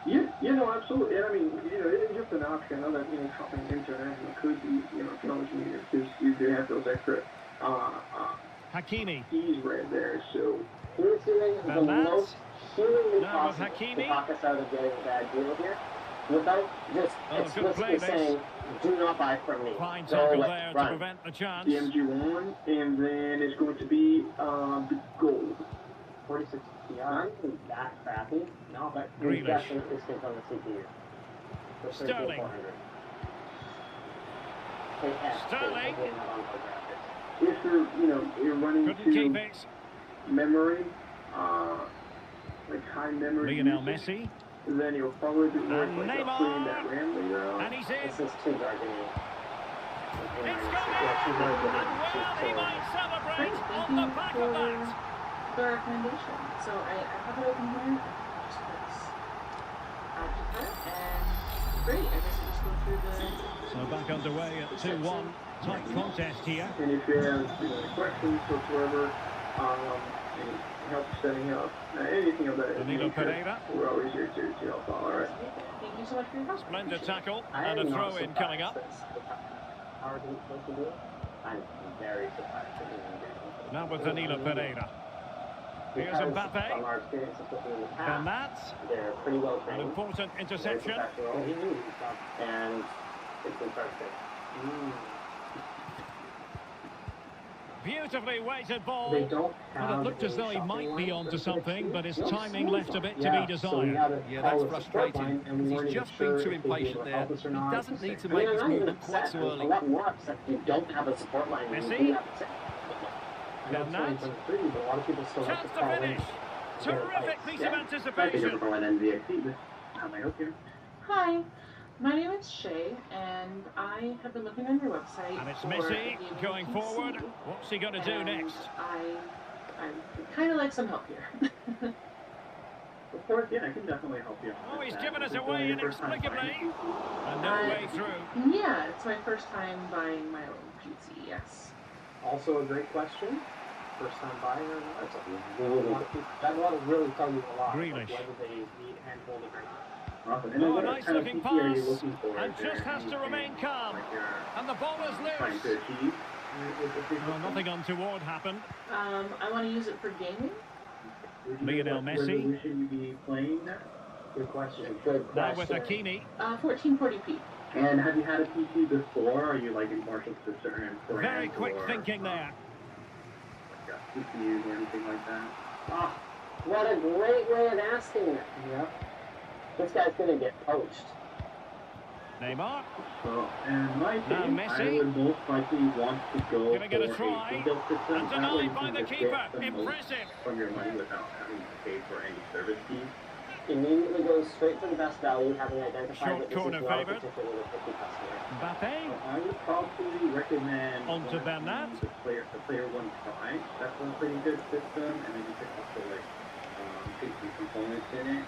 Yeah, no, absolutely. And I mean, it is just an option. Other, shopping international could be, challenge needed because you do have those extra Hakimi. fees right there. So he's doing the most humanly possible to talk us out of getting a bad deal here, without just explicitly saying, "Do not buy from me." Fine tackle there to prevent the chance. The MG1, and then it's going to be the gold. 46 PI, that crappy. No, but Grealish. definitely sits on the CPU. Sterling. Sterling. If you're running Couldn't keep it. Memory, like high memory. Lionel Messi. Then you'll probably be more And like putting that RAM later on. And he's in. This is too dark in here. It's gone. And well, he might celebrate on the back of that. The recommendation. So I have it open here. Just press add to cart, and great. I guess I just go through the. So back underway at 2-1. Tight contest here. And if you have any questions whatsoever, any help setting up, anything of that Danilo Pereira. we're always here to help out. All right. Thank you so much for your help. Splendid tackle and a throw-in coming up. How are you supposed to do it? I'm very surprised that he didn't get it. Now with Danilo Pereira. Here's Mbappe. From our experience with them in the past, And that's they're pretty well an trained. important interception. And it's been perfect. Beautifully weighted ball. They don't Well, it looked as though he might be onto something, but his timing left a bit to be desired. Yeah, that's frustrating. He's just been too impatient there. He doesn't need to make his movement quite so early. A lot more upset you don't have a support line. Messi. And that. a lot of people still have Chance to to call in. finish. Terrific piece of Thank you anticipation. for calling NVXC. How may I help you? Hi, my name is Shay, and I have been looking on your website. And it's for Messi a game going PC, forward. What's he going to do and next? I kind of like some help here. Of course, yeah, I can definitely help you. Oh, he's given us away inexplicably. And no way through. Yeah, it's my first time buying my own PC, yes. Also a great question. First time buyer or not? That'll really tell you a lot. Grealish. Whether they need hand-holding or not. Awesome. And then Oh, what nice kind of looking PC are you pass. looking for? And just has to remain calm. Like you're And the ball is trying to loose. achieve with the PC? Well, nothing untoward happened. I want to use it for gaming. Lionel What Messi. resolution you be playing that? Good question. Good Now question. with Hakimi. 1440p. And have you had a PC before? Are you like impartial to certain brands? Very quick or, thinking there. Like CPUs or anything like that? Ah, what a great way of asking that. Yeah. This guy's gonna get poached. Neymar. So, in my Now opinion, I Messi. would most likely want to go Giving it a for try. single system. And That way you denied by can the just keeper. get the most Impressive. from your money without having to pay for any service fees. Immediately goes straight for the best value, having identified Short that this corner is not a favoured. particularly picky customer. Mbappe. I would probably recommend On to Bernat. the player 1 Prime. That's a pretty good system, and then you can also like take some components in it.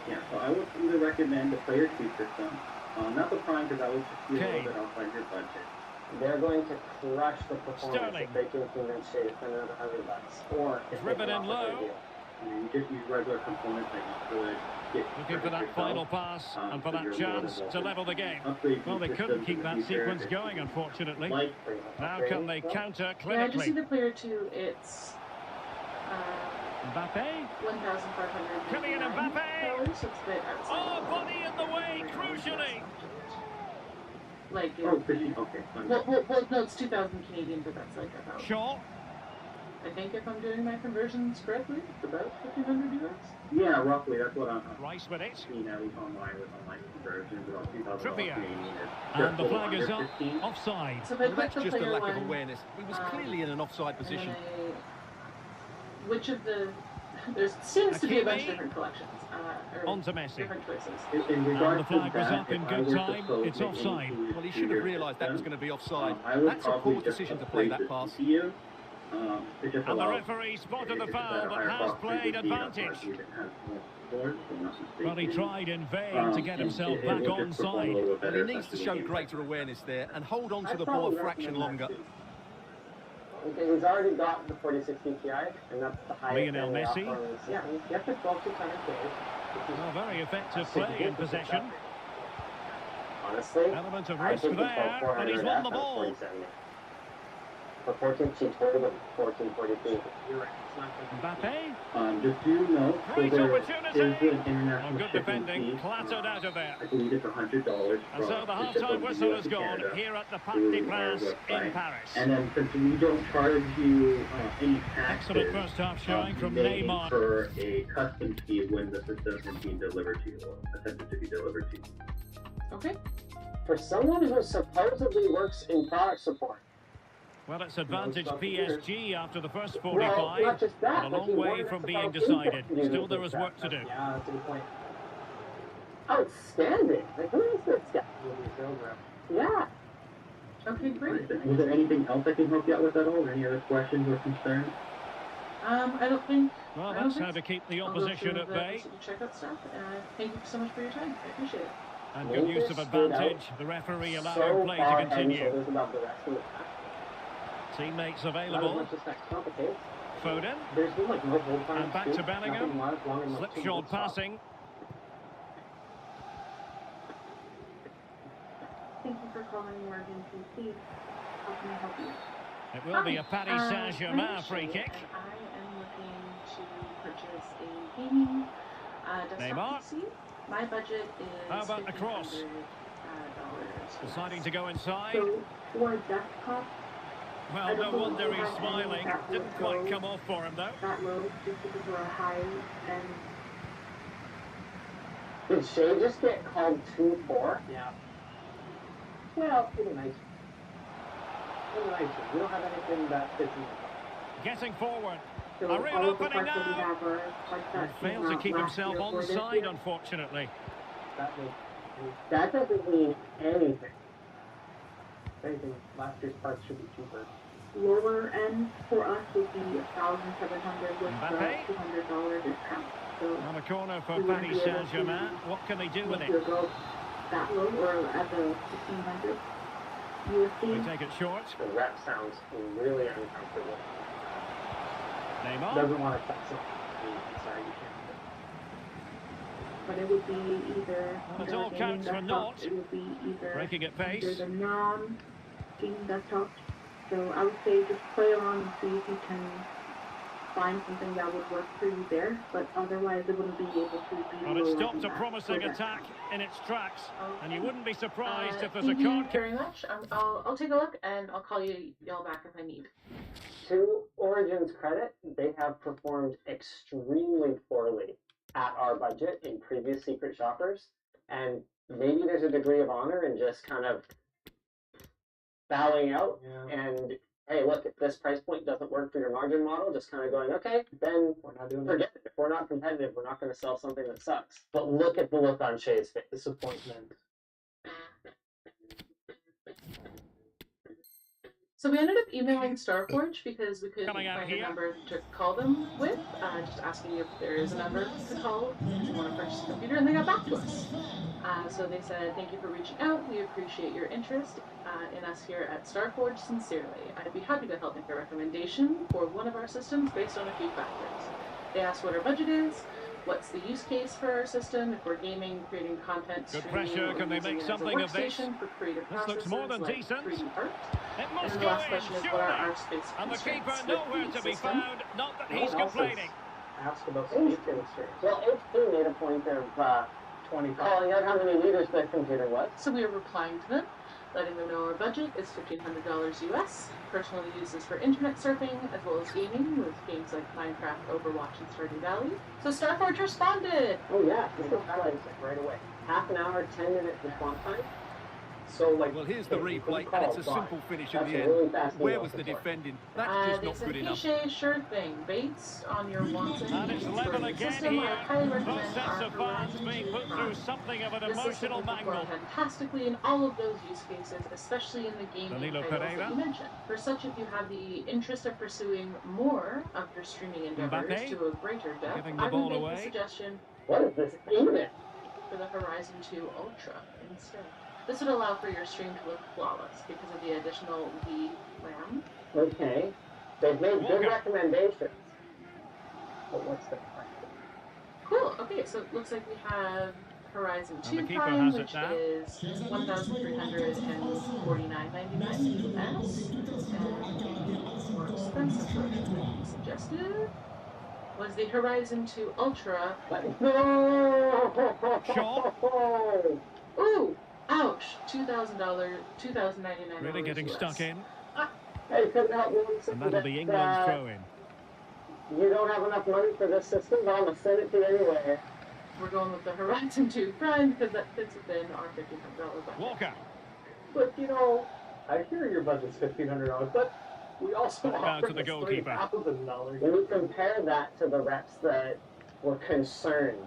Yeah, so I would either recommend the player 2 system, not the Prime because that would just be a little bit outside your budget. They're going to crush the performance Sterling. if they can convince Shea to spend another $100, or if they Driven can in offer a low. deal. You just use regular components that you could get. Looking for that final pass and for that chance to level the game. Well, they couldn't keep that sequence going, unfortunately. Now can they counter Yeah, I just see clinically? the player 2, it's Mbappe. $1,500. Kylian Mbappe. So it's a bit outside. Oh, body in the way, crucially. Like, Oh, 50, okay. well, no, it's 2,000 Canadian, but that's like about. Shaw. I think if I'm doing my conversions correctly, it's about 1,500 US. Yeah, roughly. That's what I'm Rice with it. seeing at least online with online conversions, about $2,000 Trivia. Canadian. And the Just flag is under up. 15. Offside. So if I Well, put that's the just a player lack of one, awareness. He was clearly in an offside and then position. which of the... There seems to be a bunch of Hakimi. different collections. Or On to Messi. different choices. In And regards the flag to was that, up in if I good were to time. code It's it offside. into Well, he should have your realised that was system, going to be offside. I would That's a probably poor just decision to upgrade play that the pass. CPU. It just And the allows referee spotted the it's foul, at a but higher has cost played frequency, that's why advantage. it even has more support, if I'm not But he mistaken. tried in vain to get And himself it back will just perform a onside. little bit Well, better, he needs to especially show in games greater like awareness there and hold on to I'd the ball a probably fraction recommend longer. that too. Okay, he's already got the 4060 Ti, and that's the highest Lionel end they Messi. offer on the system. Yeah, you have to 12600K, which is Well, very effective a play in significant possession. upgrade. Honestly, Element of I risk think it's there, but he's won the ball. 4070. For 14, she told him 1442. You're right. Mbappe. Just so you know, so Great there opportunity. is an Oh, international good shipping defending. fee. Clattered out of there. I believe it's $100 And so the to ship half-time from the whistle US has to gone Canada here at the Parc through des our Princes in website. Paris. And then since we don't charge you any taxes, Excellent first half showing from they Neymar. incur a customs fee when the system is being delivered to you or attempted to be delivered to you. Okay. For someone who supposedly works in product support, Well, it's advantage PSG after the first well, 45, not just that, but a but long he way works from being about decided. income Still, there units is work to and do. stuff. Yeah, that's a good point. Outstanding. Like, who is this guy? Yeah. Okay, great. Was there anything else I can help you out with at all? Any other questions or concerns? I don't think... Well, I don't that's think how to keep the I'll go opposition through at the bay. checkout stuff. Thank you so much for your time. I appreciate it. And good use of advantage. The referee allowing play to continue. Above the rest of the pack. Teammates Not as available. much as that's not the case. Foden. There's been like no hold times. And back too. to Bellingham. Nothing large, long enough to Slipshod stop. passing. Thank you for calling Morgan PC. How can I help you? It will be a Paris Saint-Germain free kick. I am looking to purchase a gaming desktop Neymar. PC. My budget is How about the cross? $1,500. Deciding to go inside. So, for desktop, Well, no wonder he's smiling. Didn't quite come off for him, though. that low, just because we're a high-end. Did Shea just get called 2-4? Yeah. Well, pretty nice. Pretty nice. We don't have anything that fits in the box. Getting forward. So A real all of the opening parts that we now. have are like that. Failed to keep himself onside, unfortunately. That doesn't mean anything. If anything, last year's parts should be cheaper. Lower end for us would be $1,700 with Mbappe. the $200 discount. So On a corner for we wouldn't Paris be able to Saint-Germain. What can they do with make it? your go that low or at the 1,500 We USD. take it short. The rep sounds really uncomfortable. Neymar. Doesn't want to touch it. I'm sorry, you can't. But it would be either Well, it the all gaming counts for desktop, naught. it would be either Breaking at pace. under the non-gaming desktop. So I would say just play around and see if you can find something that would work for you there. But otherwise, it wouldn't be able to be. Well, it lower stopped than a that promising for that. attack in its tracks. And you wouldn't be surprised if there's a Thank you card. very much. I'll take a look and I'll call y'all back if I need. To Origin's credit, they have performed extremely poorly at our budget in previous secret shoppers, and maybe there's a degree of honor in just kind of bowing out and, hey, look, if this price point doesn't work for your margin model, just kind of going, okay, then forget it. If we're not competitive, we're not going to sell something that sucks. But look at the look on Shay's face. Disappointment. So we ended up emailing Starforge because we couldn't find a number to call them with, just asking if there is a number to call if you want to purchase a computer, and they got back to us. So they said, thank you for reaching out. We appreciate your interest in us here at Starforge sincerely. I'd be happy to help make a recommendation for one of our systems based on a few factors. They asked what our budget is, what's the use case for our system, if we're gaming, creating content, good streaming, pressure. Can they make something of this? For creative This looks more than like decent. 3D art. It must And the go last in, question is, surely. what are our space And the constraints keeper with nowhere the to be system? found. Not that No he's one else complaining. Ask about space constraints. Well, HP made a point of 20 calling out how many liters their computer was. So we are replying to them, letting them know our budget is $1,500 US. Personal use is for internet surfing as well as gaming with games like Minecraft, Overwatch, and Stardew Valley. So Starforge responded! Oh yeah, this is highlights it right away. Half an hour, 10-minute response time. So, like, well, here's the replay, and it's a simple finish in the really end. Where was the defending? That's just not good enough. Sure thing. Based on your wants and it's needs level for the again system, here. I highly Both recommend sets our of fans Horizon being 2 put through Prime. something of an This system emotional will perform mangle. fantastically in all of those use cases, especially in the gaming Danilo titles Pereira. that you mentioned. For such, if you have the interest of pursuing more of your streaming endeavors Mbappe, to a greater depth, giving the I would ball make away. the suggestion what is this even? for the Horizon 2 Ultra instead. This would allow for your stream to look flawless because of the additional VRAM. Okay. They've made good recommendations. But what's the price? Cool. Okay, so it looks like we have Horizon And 2 the keeper Prime, has it which now. is $1,349.99 US. And the more expensive version suggested was the Horizon 2 Ultra. No! Shaw. Ooh! Ouch! $2,099. Really getting US. stuck in. Hey, couldn't help me. And that'll be England's throw-in. You don't have enough money for this system, but I'm going to send it to you anyway. We're going with the Horizon 2 Prime because that fits within our $1,500 budget. Walker. But, you know, I hear your budget's $1,500, but we also Back to the goalkeeper. $3,000. When you compare that to the reps that were concerned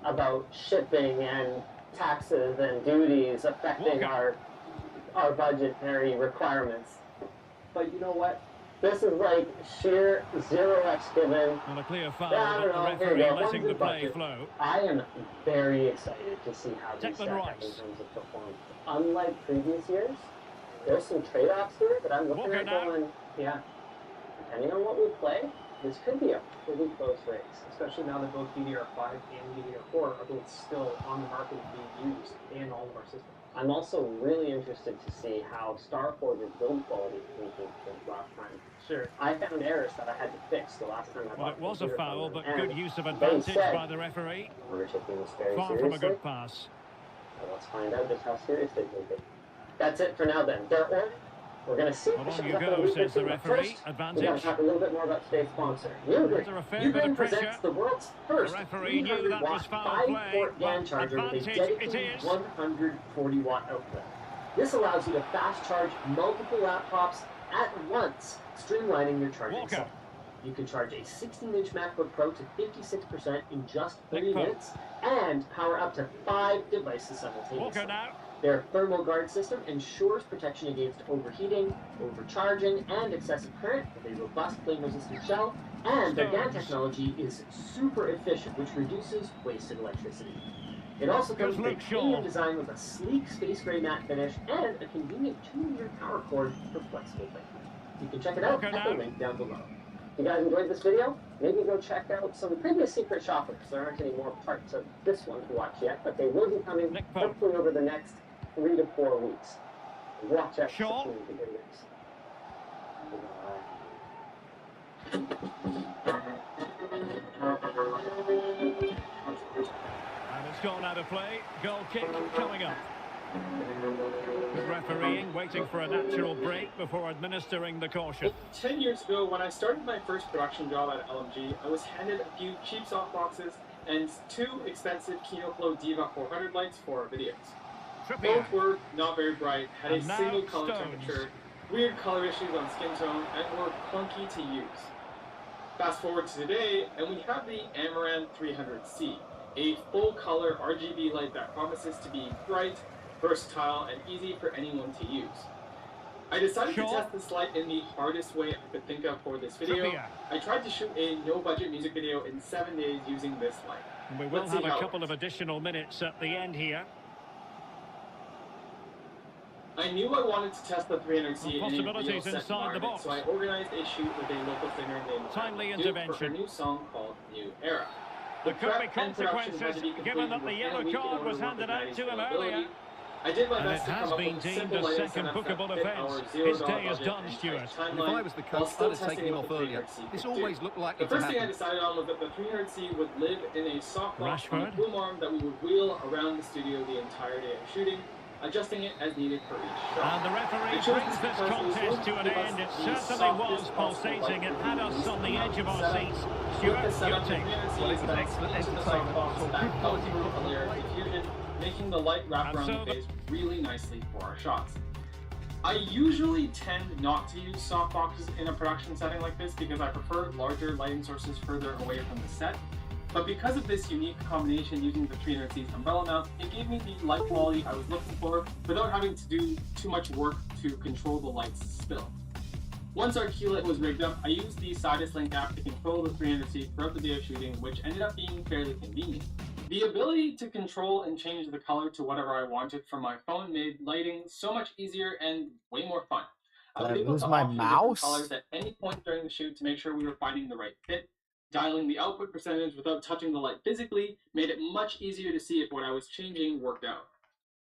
about shipping and taxes and duties affecting our budgetary requirements. But you know what? This is like sheer 0x given. And a clear foul, I don't but know. the Here we referee go. letting the One's play budget. flow. I am very excited to see how these Declan stack up in Rice. terms of performance. Unlike previous years, there's some trade-offs here that I'm looking Walker at now. going, yeah, depending on what we play, this could be a pretty close race. Especially now that both DDR5 and DDR4 are both still on the market and being used in all of our systems. I'm also really interested to see how Starforge's build quality improved since last time. Sure. I found errors that I had to fix the last time I Well, bought it was a computer foul, from them, but good and use of they advantage said, by the referee. we're taking this very Far seriously. from a good pass. So let's find out just how serious they take it. That's it for now then. They're on. We're going to see Well, what on shows you up in a go, week or says the two, but referee. first, we got Advantage. to talk a little bit more about today's sponsor. Ugreen. Under a fair bit Ugreen of pressure. presents the world's first The referee knew that was 300-watt foul play, 5-port GAN but charger with a advantage dedicated it is. 140-watt output. This allows you to fast charge multiple laptops at once, streamlining your charging Walker. cycle. You can charge a 16-inch MacBook Pro to 56% in just 30 Big minutes and power up to 5 devices simultaneously. Walker now. Their thermal guard system ensures protection against overheating, overcharging, and excessive current with a robust flame-resistant shell, and their GAN technology is super efficient, which reduces wasted electricity. It also comes with a premium design with a sleek space gray matte finish and a convenient 2-meter power cord for flexible placement. You can check it out at the link down below. If you guys enjoyed this video, maybe go check out some previous secret shoppers. There aren't any more parts of this one to watch yet, but they will be coming hopefully over the next 3 to 4 weeks. Watch out for some of the videos. And it's gone out of play. Goal kick coming up. Good refereeing, waiting for a natural break before administering the caution. 10 years ago, when I started my first production job at LMG, I was handed a few cheap softboxes and 2 expensive KinoFlow Diva 400 lights for our videos. Both were not very bright, had a single color temperature, weird color issues on skin tone, and were clunky to use. Fast forward to today, and we have the Amaran 300C, a full-color RGB light that promises to be bright, versatile, and easy for anyone to use. I decided to test this light in the hardest way I could think of for this video. I tried to shoot a no-budget music video in 7 days using this light. And we will have a couple of additional minutes at the end here. I knew I wanted to test the 300C in a real set inside the box. So I organized a shoot with a local singer named Timely Duke intervention for a new song called New Era. There could be consequences given that the yellow card was handed out to him earlier. I did my And it best to has come up been with deemed simple a lighting second setups that bookable fit offence. our His $0 day is budget done, and Stuart. tight If timeline I was the while coach, still I'd have taken testing him what off the earlier. 300C This could always do. looked like The it to first thing I happen. decided on was that the 300C would live in a soft box on a Rashford. boom arm that we would wheel around the studio the entire day of shooting, adjusting it as needed for each shot. And the referee brings this contest to an end. It certainly was pulsating. It had us on the edge of our seats. Stuart, your take. Well, it was excellent entertainment. Saw good quality a layer of diffusion, making the light wrap around the face really nicely for our shots. I usually tend not to use softboxes in a production setting like this because I prefer larger lighting sources further away from the set. But because of this unique combination using the 300C's umbrella mount, it gave me the light quality I was looking for without having to do too much work to control the light's spill. Once our key light was rigged up, I used the Sidus Link app to control the 300C throughout the day of shooting, which ended up being fairly convenient. The ability to control and change the color to whatever I wanted from my phone made lighting so much easier and way more fun. I was able to option different colors at any point during the shoot to make sure we were finding the right fit. Dialing the output percentage without touching the light physically made it much easier to see if what I was changing worked out.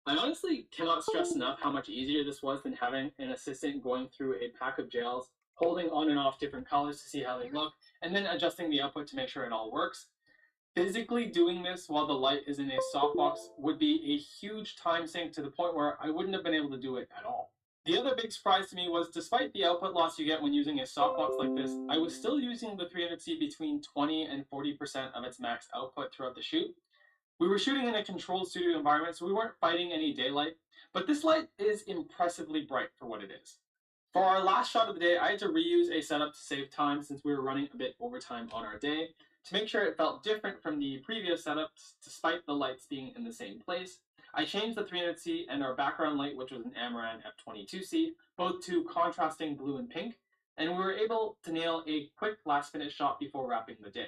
I honestly cannot stress enough how much easier this was than having an assistant going through a pack of gels, holding on and off different colors to see how they look, and then adjusting the output to make sure it all works. Physically doing this while the light is in a softbox would be a huge time sink to the point where I wouldn't have been able to do it at all. The other big surprise to me was, despite the output loss you get when using a softbox like this, I was still using the 300C between 20 and 40% of its max output throughout the shoot. We were shooting in a controlled studio environment, so we weren't fighting any daylight, but this light is impressively bright for what it is. For our last shot of the day, I had to reuse a setup to save time since we were running a bit overtime on our day, to make sure it felt different from the previous setups, despite the lights being in the same place. I changed the 300C and our background light, which was an Amaran F22C, both to contrasting blue and pink, and we were able to nail a quick last-minute shot before wrapping the day.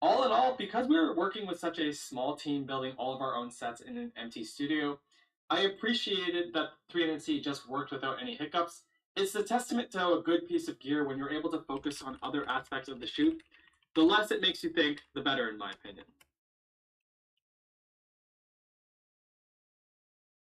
All in all, because we were working with such a small team building all of our own sets in an empty studio, I appreciated that 300C just worked without any hiccups. It's a testament to a good piece of gear when you're able to focus on other aspects of the shoot. The less it makes you think, the better, in my opinion.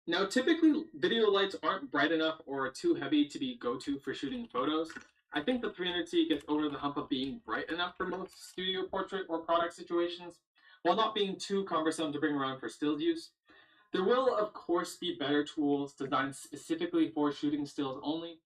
Now, typically, video lights aren't bright enough or too heavy to be go-to for shooting photos. I think the 300C gets over the hump of being bright enough for most studio portrait or product situations, while not being too cumbersome to bring around for stills use. There will, of course, be better tools designed specifically for shooting stills only,